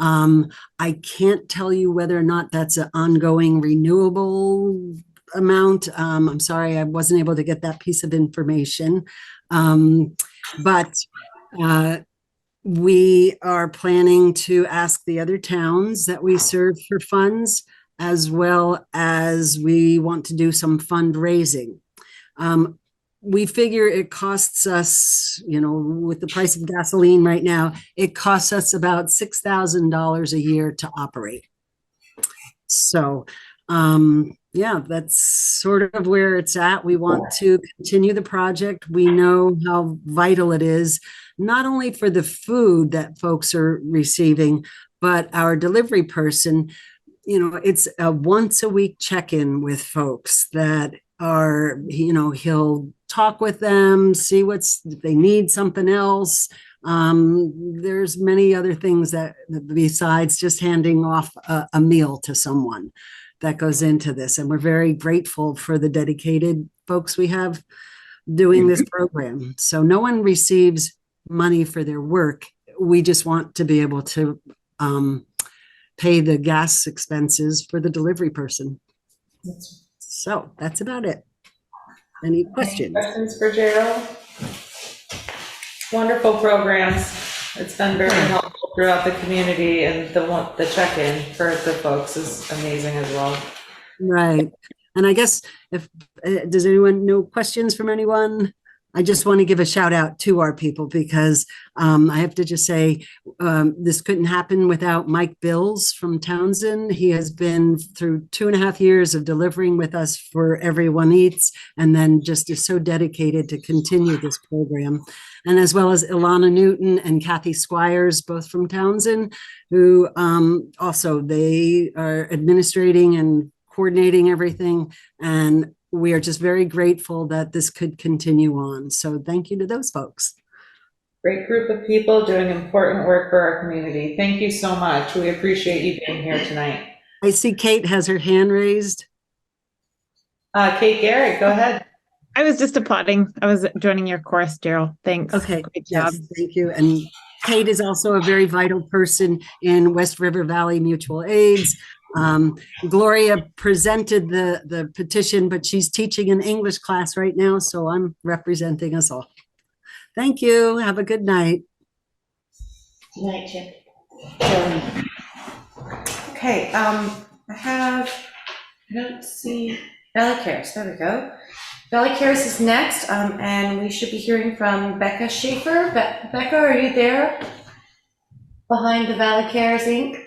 I can't tell you whether or not that's an ongoing renewable amount. I'm sorry, I wasn't able to get that piece of information. But we are planning to ask the other towns that we serve for funds, as well as we want to do some fundraising. We figure it costs us, you know, with the price of gasoline right now, it costs us about $6,000 a year to operate. So, yeah, that's sort of where it's at. We want to continue the project. We know how vital it is, not only for the food that folks are receiving, but our delivery person. You know, it's a once a week check-in with folks that are, you know, he'll talk with them, see if they need something else. There's many other things that besides just handing off a meal to someone that goes into this. And we're very grateful for the dedicated folks we have doing this program. So no one receives money for their work. We just want to be able to pay the gas expenses for the delivery person. So that's about it. Any questions? Any questions for Jeryl? Wonderful programs. It's been very helpful throughout the community, and the check-in for the folks is amazing as well. Right. And I guess does anyone know questions from anyone? I just want to give a shout out to our people because I have to just say this couldn't happen without Mike Bills from Townsend. He has been through 2.5 years of delivering with us for Everyone Eats, and then just is so dedicated to continue this program. And as well as Ilana Newton and Kathy Squires, both from Townsend, who also they are administrating and coordinating everything. And we are just very grateful that this could continue on. So thank you to those folks. Great group of people doing important work for our community. Thank you so much. We appreciate you being here tonight. I see Kate has her hand raised. Kate Garrett, go ahead. I was just applauding. I was joining your chorus, Jeryl. Thanks. Okay. Great job. Yes, thank you. And Kate is also a very vital person in West River Valley Mutual Aids. Gloria presented the petition, but she's teaching an English class right now, so I'm representing us all. Thank you. Have a good night. Good night, Chip. Okay, I don't see Valley Cares, there we go. Valley Cares is next, and we should be hearing from Becca Schaffer. Becca, are you there? Behind the Valley Cares Inc.?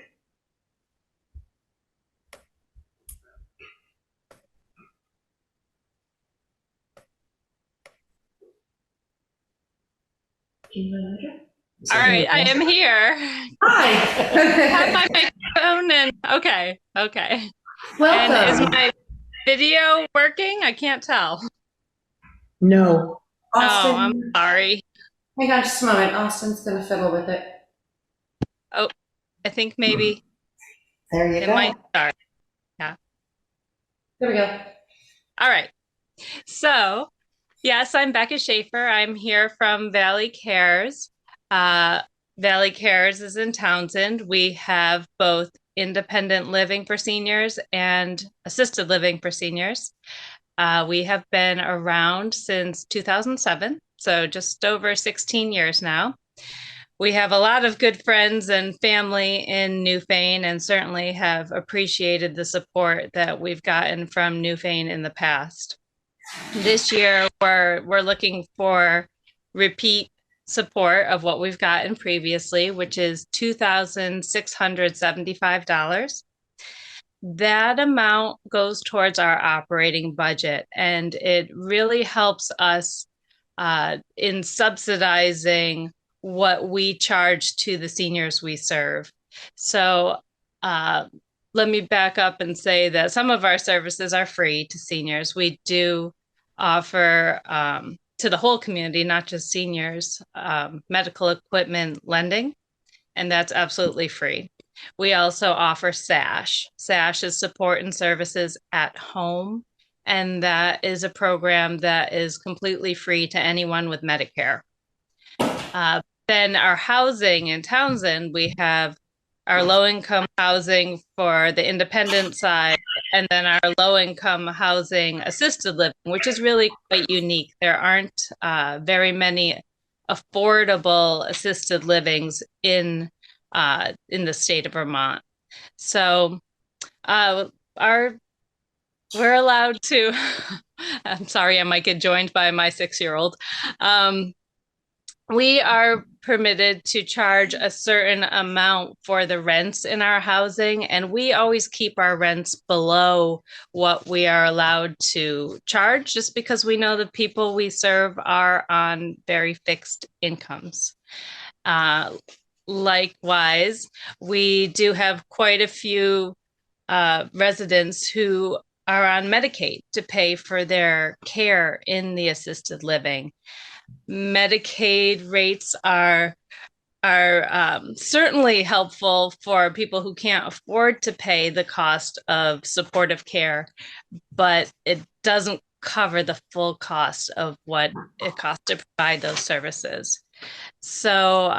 All right, I am here. Hi. I have my microphone and okay. Welcome. And is my video working? I can't tell. No. Oh, I'm sorry. Hang on just a moment. Austin's going to fiddle with it. Oh, I think maybe There you it go. might start. Yeah. There we go. All right. So, yes, I'm Becca Schaffer. I'm here from Valley Cares. Valley Cares is in Townsend. We have both independent living for seniors and assisted living for seniors. We have been around since 2007, so just over 16 years now. We have a lot of good friends and family in Newfane and certainly have appreciated the support that we've gotten from Newfane in the past. This year, we're looking for repeat support of what we've gotten previously, which is $2,675. That amount goes towards our operating budget, and it really helps us in subsidizing what we charge to the seniors we serve. So let me back up and say that some of our services are free to seniors. We do offer to the whole community, not just seniors, medical equipment lending, and that's absolutely free. We also offer SASH. SASH is support and services at home, and that is a program that is completely free to anyone with Medicare. Then our housing in Townsend, we have our low-income housing for the independent side, and then our low-income housing assisted living, which is really quite unique. There aren't very many affordable assisted livings in the state of Vermont. So we're allowed to, I'm sorry, I might get joined by my 6-year-old. We are permitted to charge a certain amount for the rents in our housing, and we always keep our rents below what we are allowed to charge, just because we know the people we serve are on very fixed incomes. Likewise, we do have quite a few residents who are on Medicaid to pay for their care in the assisted living. Medicaid rates are certainly helpful for people who can't afford to pay the cost of supportive care, but it doesn't cover the full cost of what it costs to provide those services. So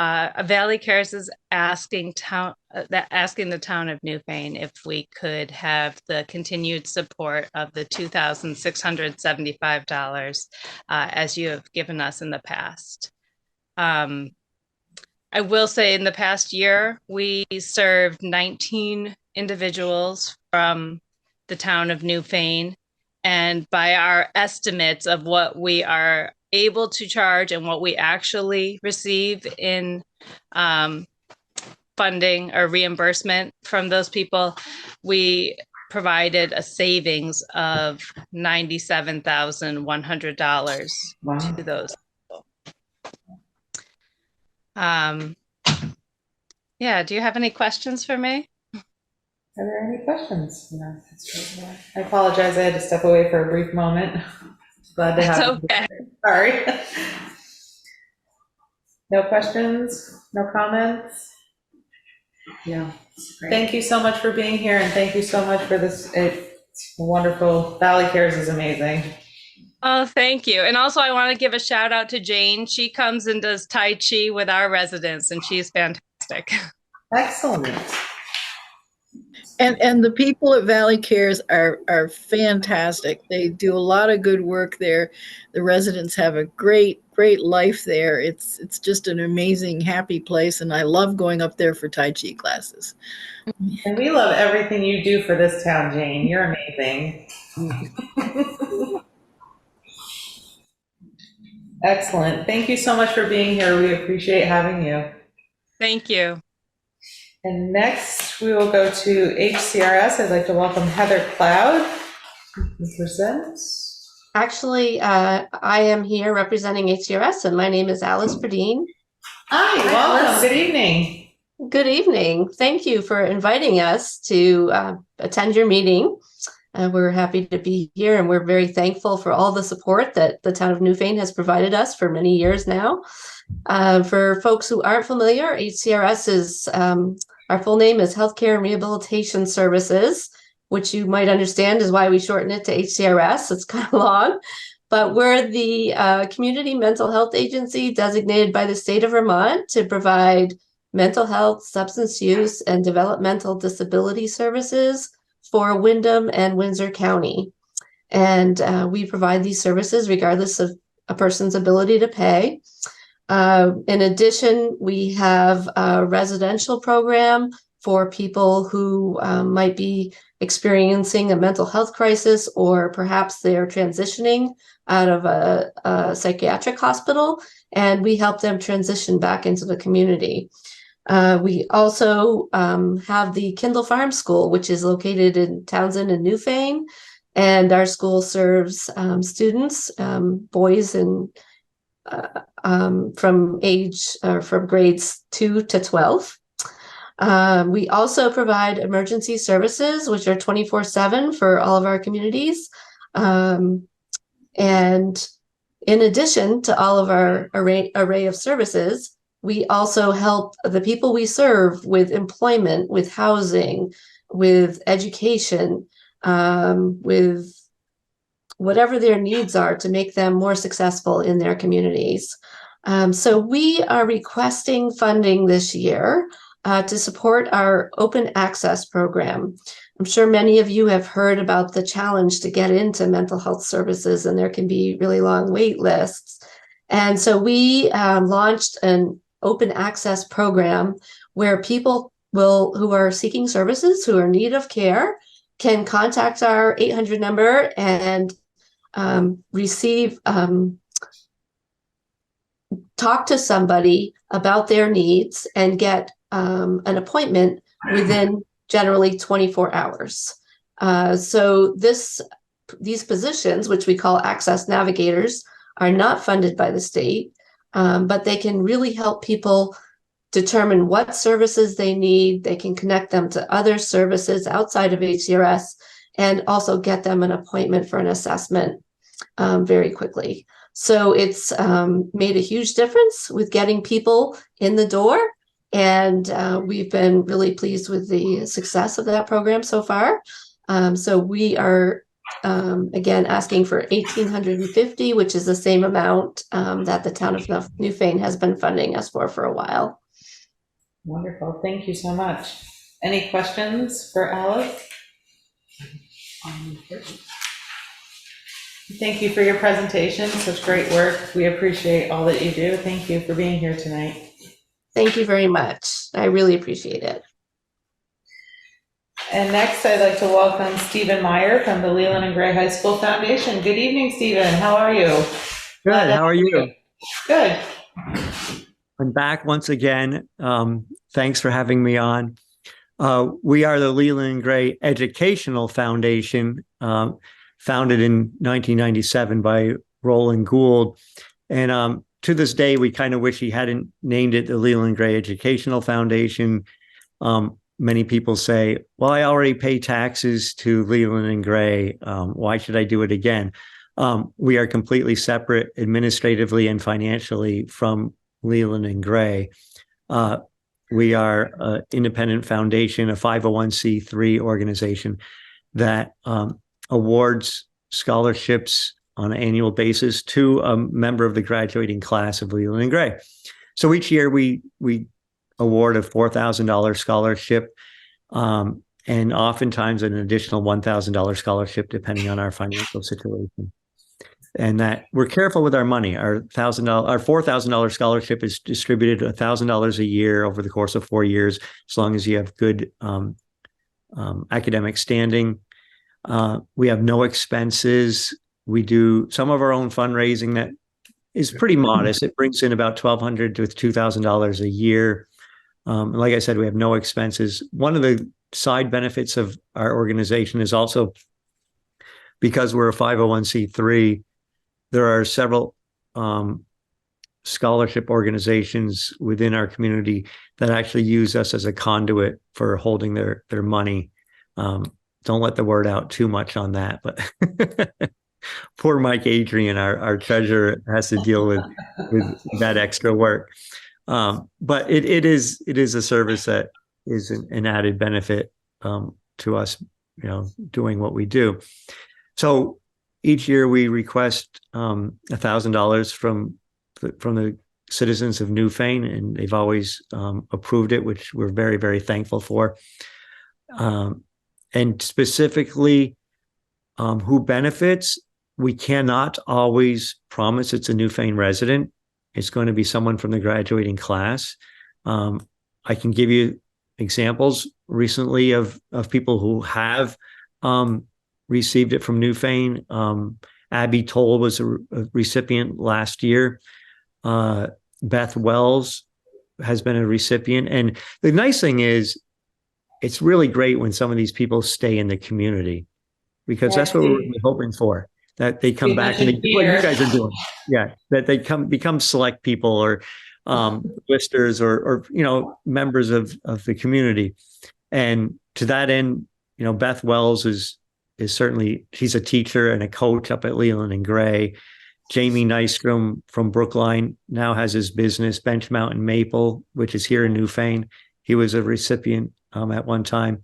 Valley Cares is asking the town of Newfane if we could have the continued support of the $2,675 as you have given us in the past. I will say in the past year, we served 19 individuals from the town of Newfane, and by our estimates of what we are able to charge and what we actually receive in funding or reimbursement from those people, we provided a savings of $97,100 to those people. Yeah, do you have any questions for me? Are there any questions? No, I apologize. I had to step away for a brief moment. Glad to have you. Okay. Sorry. No questions? No comments? Yeah. Thank you so much for being here, and thank you so much for this. It's wonderful. Valley Cares is amazing. Oh, thank you. And also I want to give a shout out to Jane. She comes and does Tai Chi with our residents, and she's fantastic. Excellent. And the people at Valley Cares are fantastic. They do a lot of good work there. The residents have a great life there. It's just an amazing, happy place, and I love going up there for Tai Chi classes. And we love everything you do for this town, Jane. You're amazing. Excellent. Thank you so much for being here. We appreciate having you. Thank you. And next, we will go to HCRS. I'd like to welcome Heather Cloud, who presents. Actually, I am here representing HCRS, and my name is Alice Bradeen. Hi, welcome. Alice. Good evening. Good evening. Thank you for inviting us to attend your meeting. And we're happy to be here, and we're very thankful for all the support that the town of Newfane has provided us for many years now. For folks who aren't familiar, HCRS is, our full name is Healthcare and Rehabilitation Services, which you might understand is why we shorten it to HCRS. It's kind of long, but we're the community mental health agency designated by the state of Vermont to provide mental health, substance use, and developmental disability services for Windham and Windsor County. And we provide these services regardless of a person's ability to pay. In addition, we have a residential program for people who might be experiencing a mental health crisis, or perhaps they're transitioning out of a psychiatric hospital, and we help them transition back into the community. We also have the Kindle Farm School, which is located in Townsend and Newfane, and our school serves students, boys and from grades 2 to 12. We also provide emergency services, which are 24/7 for all of our communities. And in addition to all of our array of services, we also help the people we serve with employment, with housing, with education, with whatever their needs are to make them more successful in their communities. So we are requesting funding this year to support our open access program. I'm sure many of you have heard about the challenge to get into mental health services, and there can be really long wait lists. And so we launched an open access program where people who are seeking services, who are in need of care, can contact our 800 number and receive, talk to somebody about their needs and get an appointment within generally 24 hours. So these positions, which we call access navigators, are not funded by the state, but they can really help people determine what services they need. They can connect them to other services outside of HCRS and also get them an appointment for an assessment very quickly. So it's made a huge difference with getting people in the door. And we've been really pleased with the success of that program so far. So we are, again, asking for $1,850, which is the same amount that the town of Newfane has been funding us for a while. Wonderful. Thank you so much. Any questions for Alice? Thank you for your presentation. Such great work. We appreciate all that you do. Thank you for being here tonight. Thank you very much. I really appreciate it. And next, I'd like to welcome Stephen Meyer from the Leland and Gray High School Foundation. Good evening, Stephen. How are you? Good. How are you? Good. I'm back once again. Thanks for having me on. We are the Leland and Gray Educational Foundation, founded in 1997 by Roland Gould. And to this day, we kind of wish he hadn't named it the Leland and Gray Educational Foundation. Many people say, well, I already pay taxes to Leland and Gray. Why should I do it again? We are completely separate administratively and financially from Leland and Gray. We are an independent foundation, a 501c3 organization that awards scholarships on an annual basis to a member of the graduating class of Leland and Gray. So each year we award a $4,000 scholarship, and oftentimes an additional $1,000 scholarship, depending on our financial situation. And that we're careful with our money. Our $4,000 scholarship is distributed $1,000 a year over the course of 4 years, as long as you have good academic standing. We have no expenses. We do some of our own fundraising that is pretty modest. It brings in about $1,200 to $2,000 a year. Like I said, we have no expenses. One of the side benefits of our organization is also because we're a 501c3, there are several scholarship organizations within our community that actually use us as a conduit for holding their money. don't let the word out too much on that, but poor Mike Adrian, our treasurer, has to deal with that extra work. But it is a service that is an added benefit to us, doing what we do. So each year we request $1,000 from the citizens of Newfane, and they've always approved it, which we're very, very thankful for. And specifically, who benefits, we cannot always promise it's a Newfane resident. It's going to be someone from the graduating class. I can give you examples recently of people who have received it from Newfane. Abby Toll was a recipient last year. Beth Wells has been a recipient. And the nice thing is, it's really great when some of these people stay in the community, because that's what we're hoping for, that they come back and they do what you guys are doing. Yeah, that they become select people or listers or members of the community. And to that end, Beth Wells is certainly, she's a teacher and a coach up at Leland and Gray. Jamie Nystrom from Brookline now has his business, Bench Mountain Maple, which is here in Newfane. He was a recipient at one time.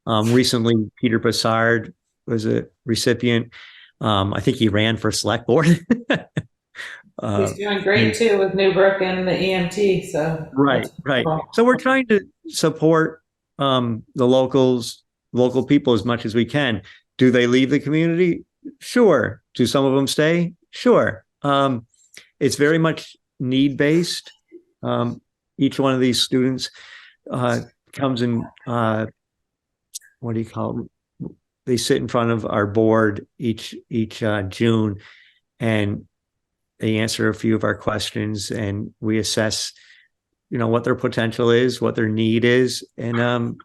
Recently, Peter Bassard was a recipient. I think he ran for Selectboard. He's doing great too with Newbrook and the EMT. So right. So we're trying to support the local people as much as we can. Do they leave the community? Sure. Do some of them stay? Sure. It's very much need-based. Each one of these students comes in, what do you call it? They sit in front of our board each June, and they answer a few of our questions, and we assess, what their potential is, what their need is, and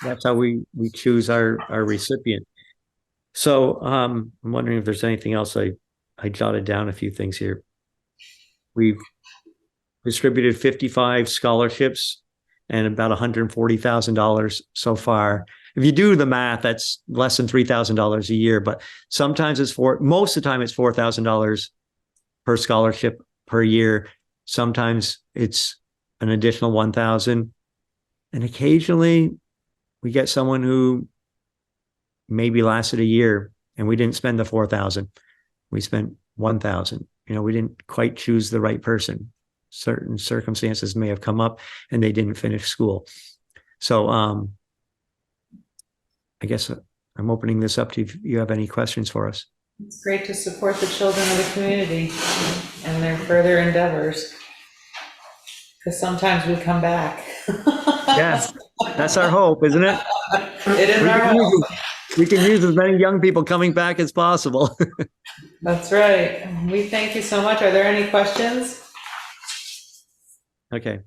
that's how we choose our recipient. So I'm wondering if there's anything else. I jotted down a few things here. We've distributed 55 scholarships and about $140,000 so far. If you do the math, that's less than $3,000 a year, but sometimes most of the time it's $4,000 per scholarship per year. Sometimes it's an additional $1,000. And occasionally we get someone who maybe lasted a year and we didn't spend the $4,000. We spent $1,000. We didn't quite choose the right person. Certain circumstances may have come up and they didn't finish school. So I guess I'm opening this up to if you have any questions for us. It's great to support the children of the community and their further endeavors, because sometimes we come back. Yes, that's our hope, isn't it? It is our hope. We can use as many young people coming back as possible. That's right. We thank you so much. Are there any questions? Okay.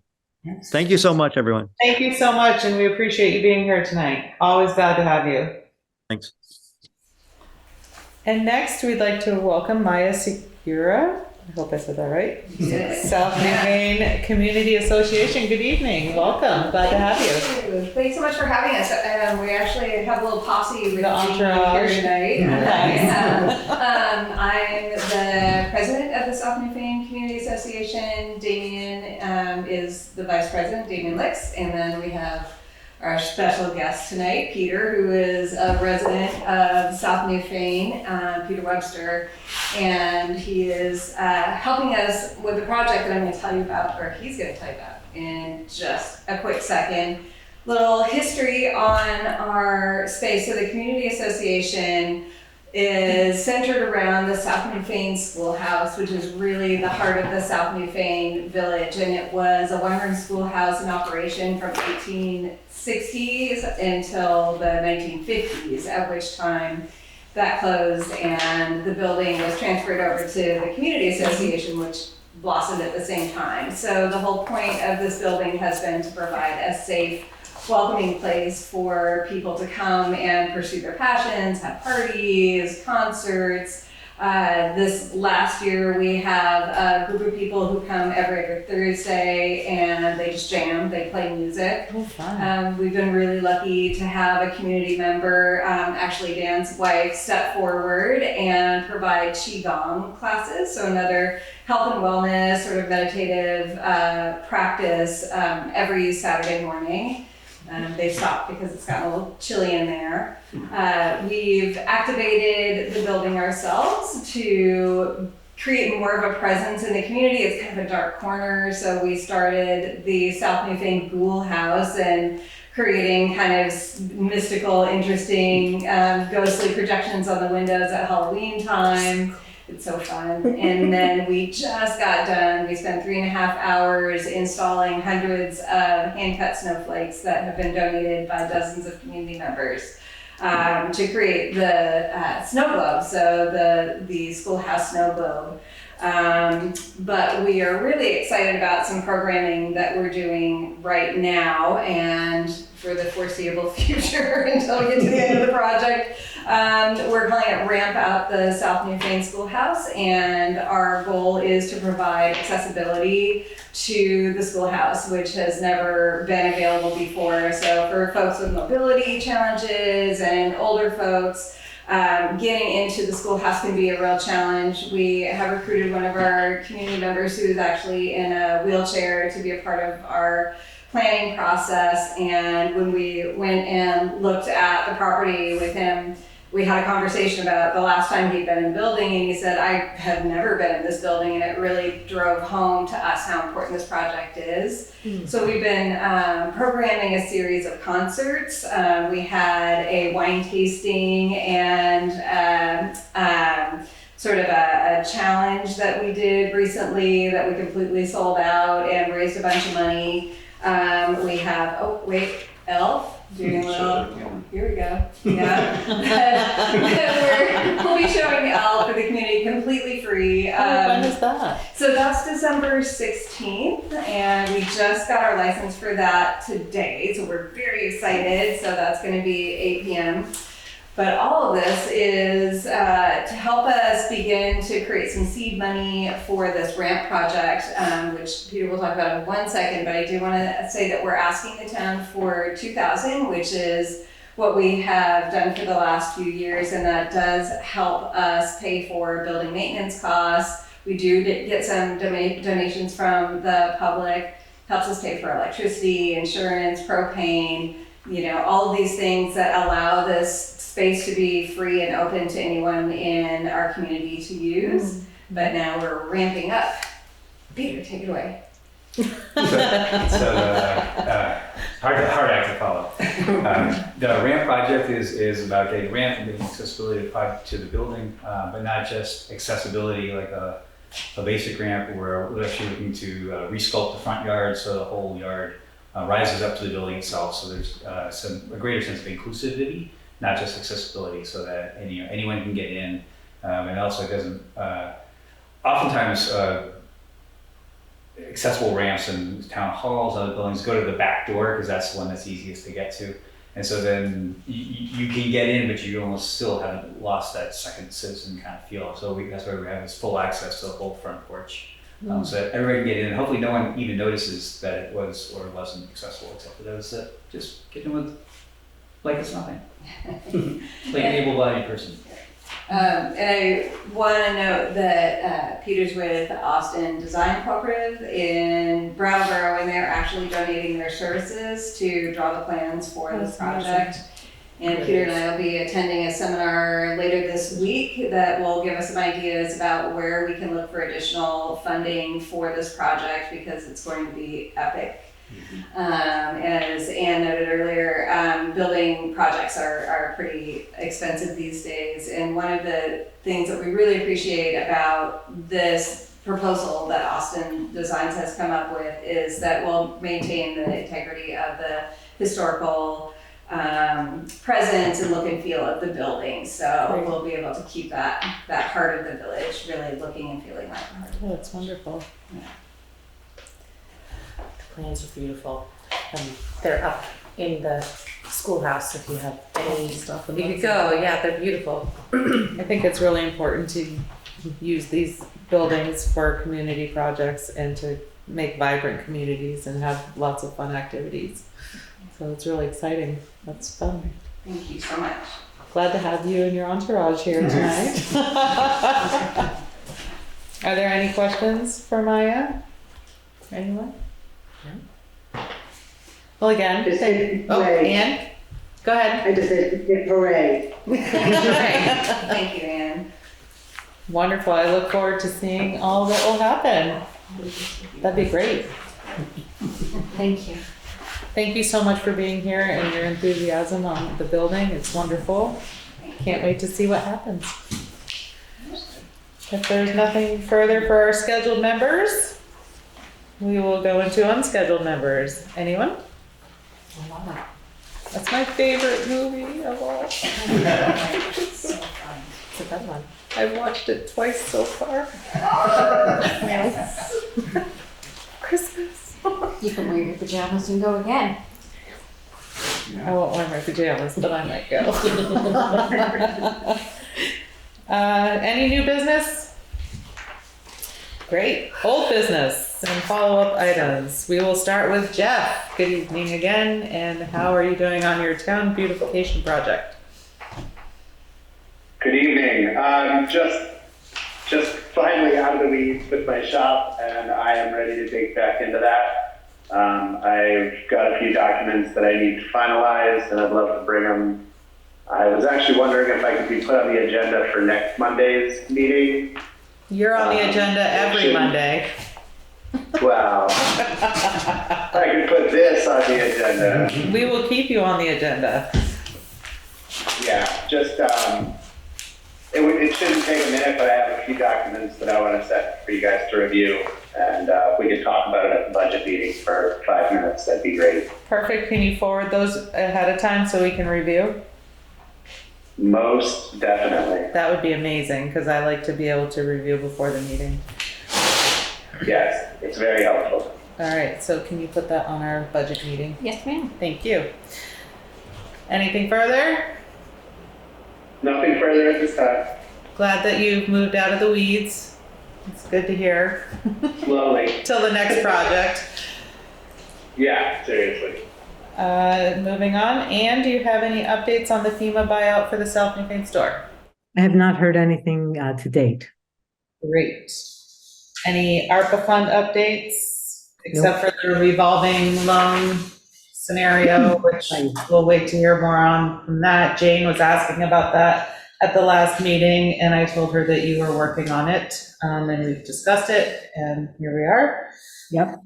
Thank you so much, everyone. Thank you so much, and we appreciate you being here tonight. Always glad to have you. Thanks. And next, we'd like to welcome Maia Segura. I hope I said that right. Yes. South Newfane Community Association. Good evening. Welcome. Glad to have you. Thanks so much for having us. We actually have a little posse with The entourage. here tonight. Nice. I'm the president of the South Newfane Community Association. Damien is the vice president, Damien Licks, and then we have our special guest tonight, Peter, who is a resident of South Newfane, Peter Webster, and he is helping us with the project that I'm going to tell you about, or he's going to tell you about in just a quick second. Little history on our space. So the Community Association is centered around the South Newfane Schoolhouse, which is really the heart of the South Newfane village, and it was a one-room schoolhouse in operation from 1860s until the 1950s, at which time that closed and the building was transferred over to the Community Association, which blossomed at the same time. So the whole point of this building has been to provide a safe, welcoming place for people to come and pursue their passions, have parties, concerts, This last year, we have a group of people who come every other Thursday and they just jam, they play music. Oh, fun. We've been really lucky to have a community member, actually Dan's wife, step forward and provide Qigong classes. So another health and wellness sort of meditative practice every Saturday morning. They stopped because it's gotten a little chilly in there. We've activated the building ourselves to create more of a presence in the community. It's kind of a dark corner, so we started the South Newfane Ghoul House and creating kind of mystical, interesting, ghostly projections on the windows at Halloween time. It's so fun. And then we just got done. We spent 3.5 hours installing hundreds of hand-cut snowflakes that have been donated by dozens of community members to create the snow globe, so the schoolhouse snow globe. But we are really excited about some programming that we're doing right now and for the foreseeable future until we get to the end of the project. We're calling it Ramp Out the South Newfane Schoolhouse, and our goal is to provide accessibility to the schoolhouse, which has never been available before. So for folks with mobility challenges and older folks, getting into the schoolhouse can be a real challenge. We have recruited one of our community members who is actually in a wheelchair to be a part of our planning process. And when we went and looked at the property with him, we had a conversation about the last time he'd been in the building, and he said, I have never been in this building, and it really drove home to us how important this project is. So we've been programming a series of concerts. We had a wine tasting and sort of a challenge that we did recently that we completely sold out and raised a bunch of money. We have, oh wait, Elf. Doing a little, here we go. Yeah. We'll be showing Elf for the community completely free. When is that? So that's December 16th, and we just got our license for that today. So we're very excited. So that's going to be 8 p.m. But all of this is to help us begin to create some seed money for this ramp project, which Peter will talk about in 1 second. But I do want to say that we're asking the town for $2,000, which is what we have done for the last few years, and that does help us pay for building maintenance costs. We do get some donations from the public, helps us pay for electricity, insurance, propane, all of these things that allow this space to be free and open to anyone in our community to use. But now we're ramping up. Peter, take it away. It's hard act to follow. The ramp project is about getting ramp and getting accessibility to the building, but not just accessibility like a basic ramp. We're actually looking to resculpt the front yard so the whole yard rises up to the building itself. So there's a greater sense of inclusivity, not just accessibility, so that anyone can get in. And also it doesn't, oftentimes accessible ramps in town halls, other buildings, go to the back door because that's the one that's easiest to get to. And so then you can get in, but you almost still haven't lost that second citizen kind of feel. So that's why we have this full access to the whole front porch. So that everybody can get in, and hopefully no one even notices that it was or wasn't accessible, except for those that just get in with like it's nothing. Like an able-bodied person. And I want to note that Peter's with Austin Design Cooperative in Brattleboro, and they're actually donating their services to draw the plans for this project. And Peter and I will be attending a seminar later this week that will give us some ideas about where we can look for additional funding for this project, because it's going to be epic. As Anne noted earlier, building projects are pretty expensive these days. And one of the things that we really appreciate about this proposal that Austin Designs has come up with is that we'll maintain the integrity of the historical presence and look and feel of the building. So we'll be able to keep that heart of the village really looking and feeling like the heart. Oh, that's wonderful. Yeah. The plans are beautiful. They're up in the schoolhouse if you have any stuff. You could go, yeah, they're beautiful. I think it's really important to use these buildings for community projects and to make vibrant communities and have lots of fun activities. So it's really exciting. That's fun. Thank you so much. Glad to have you and your entourage here tonight. Are there any questions for Maia? Anyone? No? Well, again, Anne, go ahead. I just said, hooray. Thank you, Anne. Wonderful. I look forward to seeing all that will happen. That'd be great. Thank you. Thank you so much for being here and your enthusiasm on the building. It's wonderful. Can't wait to see what happens. If there's nothing further for our scheduled members, we will go into unscheduled members. Anyone? That's my favorite movie of all. It's a good one. I've watched it twice so far. Christmas. You can wear your pajamas and go again. I won't wear my pajamas, but I might go. Any new business? Great. Old business and follow-up items. We will start with Jeff. Good evening again, and how are you doing on your town beautification project? Good evening. Just finally out of the weeds with my shop, and I am ready to dig back into that. I've got a few documents that I need to finalize, and I'd love to bring them. I was actually wondering if I could be put on the agenda for next Monday's meeting. You're on the agenda every Monday. Well, I could put this on the agenda. We will keep you on the agenda. Yeah, just, it shouldn't take a minute, but I have a few documents that I want to set for you guys to review. And if we could talk about it at the budget meeting for 5 minutes, that'd be great. Perfect. Can you forward those ahead of time so we can review? Most definitely. That would be amazing, because I like to be able to review before the meeting. Yes, it's very helpful. All right, so can you put that on our budget meeting? Yes, ma'am. Thank you. Anything further? Nothing further at this time. Glad that you've moved out of the weeds. It's good to hear. Slowly. Till the next project. Yeah, seriously. Moving on. Anne, do you have any updates on the FEMA buyout for the South Newfane store? I have not heard anything to date. Great. Any ARPA fund updates, except for the revolving loan scenario, which we'll wait to hear more on from that. Jane was asking about that at the last meeting, and I told her that you were working on it, and we've discussed it, and here we are. Yep.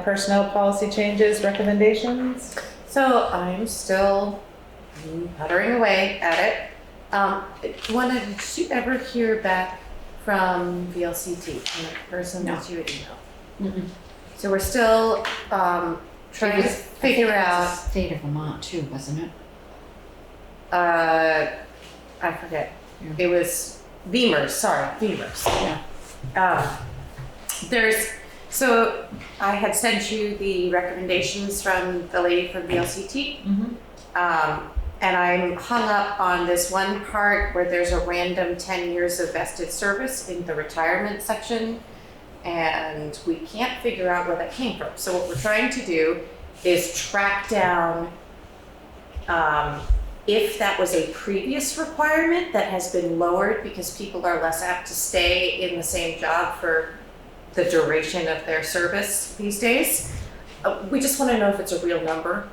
Personnel policy changes, recommendations? So I'm still puttering away at it. Did you ever hear back from VLCT, the person that you had emailed? So we're still trying to figure out. State of Vermont too, wasn't it? I forget. It was Beamers, sorry, Beamers. Yeah. So I had sent you the recommendations from the lady from BLCT. And I'm hung up on this one part where there's a random 10 years of vested service in the retirement section, and we can't figure out where that came from. So what we're trying to do is track down if that was a previous requirement that has been lowered because people are less apt to stay in the same job for the duration of their service these days. We just want to know if it's a real number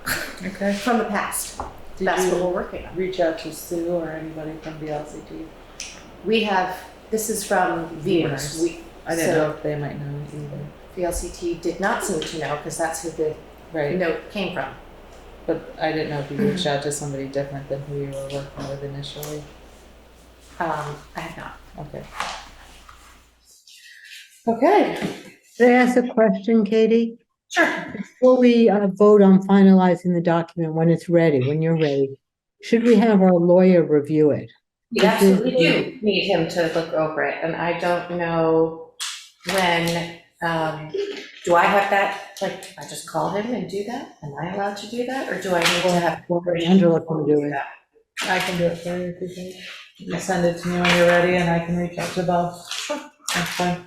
from the past. That's what we're working on. Reach out to Sue or anybody from BLCT? This is from Beamers. I didn't know if they might know either. VLCT did not seem to know because that's who the note came from. But I didn't know if you reached out to somebody different than who you were working with initially. I have not. Okay. Okay. Could I ask a question, Katie? Sure. Before we vote on finalizing the document, when it's ready, when you're ready, should we have our lawyer review it? We absolutely do need him to look over it, and I don't know when Do I have that, like, I just call him and do that? Am I allowed to do that, or do I need to have? Angela can do it. I can do it for you if you think. You send it to me when you're ready and I can reach out to Bob. That's fine.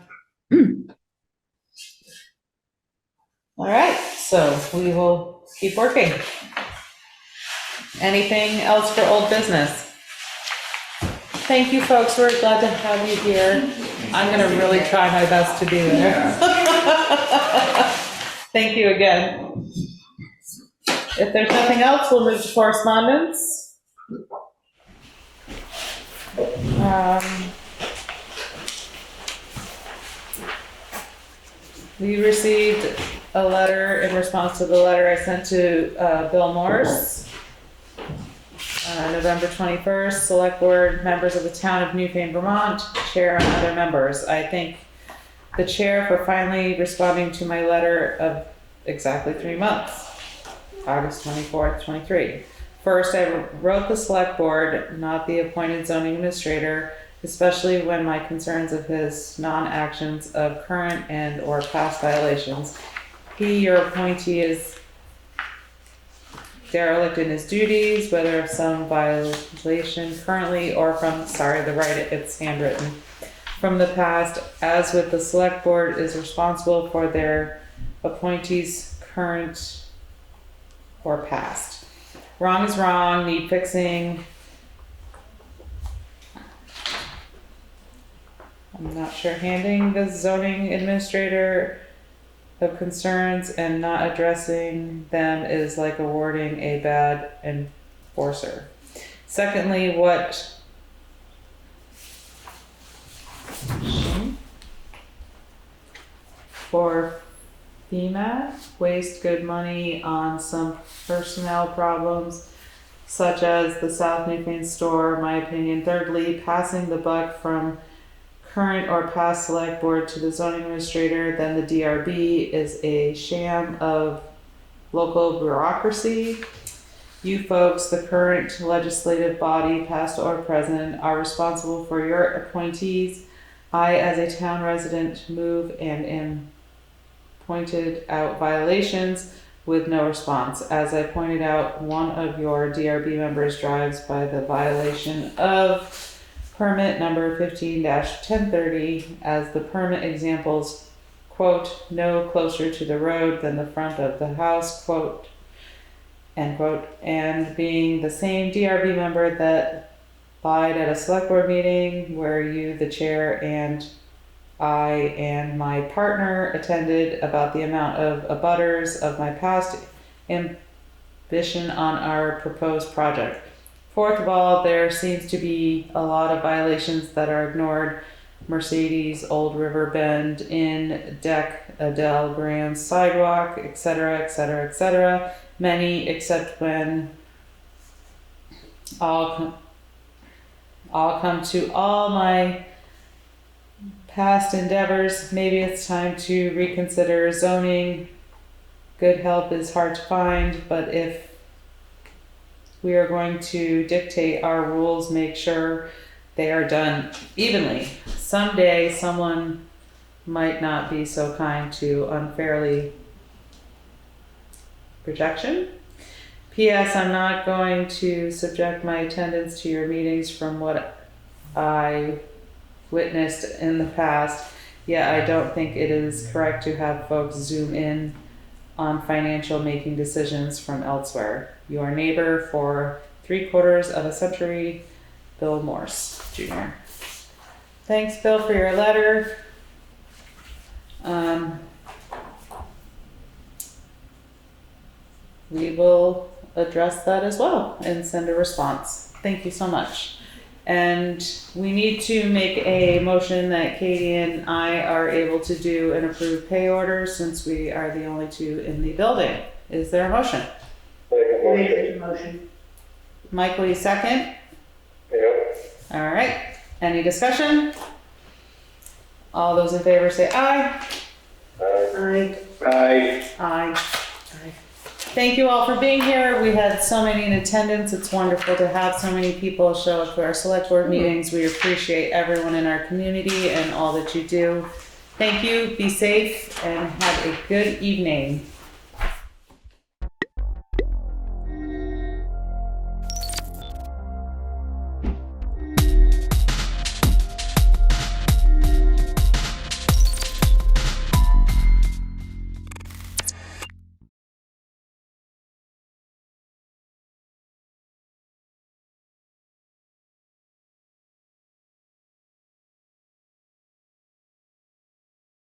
All right, so we will keep working. Anything else for old business? Thank you, folks. We're glad to have you here. I'm gonna really try my best to be there. Thank you again. If there's nothing else, we'll move to correspondence. We received a letter in response to the letter I sent to Bill Morse. November 21st, Select Board members of the town of Newfane, Vermont, chair and other members. I thank the chair for finally responding to my letter of exactly 3 months, August 24th, 23. First, I wrote the Select Board, not the appointed zoning administrator, especially when my concerns of his non-actions of current and or past violations. He, your appointee, is derelict in his duties, whether of some violation currently or from, it's handwritten, from the past, as with the Select Board is responsible for their appointees current or past. Wrong is wrong, need fixing. I'm not sure, handing the zoning administrator of concerns and not addressing them is like awarding a bad enforcer. Secondly, what for FEMA, waste good money on some personnel problems such as the South Newfane store, my opinion. Thirdly, passing the buck from current or past select board to the zoning administrator, then the DRB is a sham of local bureaucracy. You folks, the current legislative body, past or present, are responsible for your appointees. I, as a town resident, move and am pointed out violations with no response. As I pointed out, one of your DRB members drives by the violation of permit number 15-1030 as the permit examples, quote, no closer to the road than the front of the house, quote, end quote, and being the same DRB member that lied at a select board meeting where you, the chair, and I and my partner attended about the amount of abutters of my past ambition on our proposed project. Fourth of all, there seems to be a lot of violations that are ignored. Mercedes, Old River Bend, Inn, Deck, Adele, Grand Sidewalk, etc., etc., etc. Many, except when all come to all my past endeavors. Maybe it's time to reconsider zoning. Good help is hard to find, but if we are going to dictate our rules, make sure they are done evenly. Someday someone might not be so kind to unfairly rejection. P.S. I'm not going to subject my attendance to your meetings from what I witnessed in the past. Yet I don't think it is correct to have folks zoom in on financial making decisions from elsewhere. Your neighbor for 3/4 of a century, Bill Morse, Jr. Thanks, Bill, for your letter. We will address that as well and send a response. Thank you so much. And we need to make a motion that Katie and I are able to do an approved pay order since we are the only two in the building. Is there a motion? Motion. Mike, will you second? Yep. All right. Any discussion? All those in favor say aye. Aye. Aye. Aye. Thank you all for being here. We had so many in attendance. It's wonderful to have so many people show up to our select board meetings. We appreciate everyone in our community and all that you do. Thank you, be safe, and have a good evening.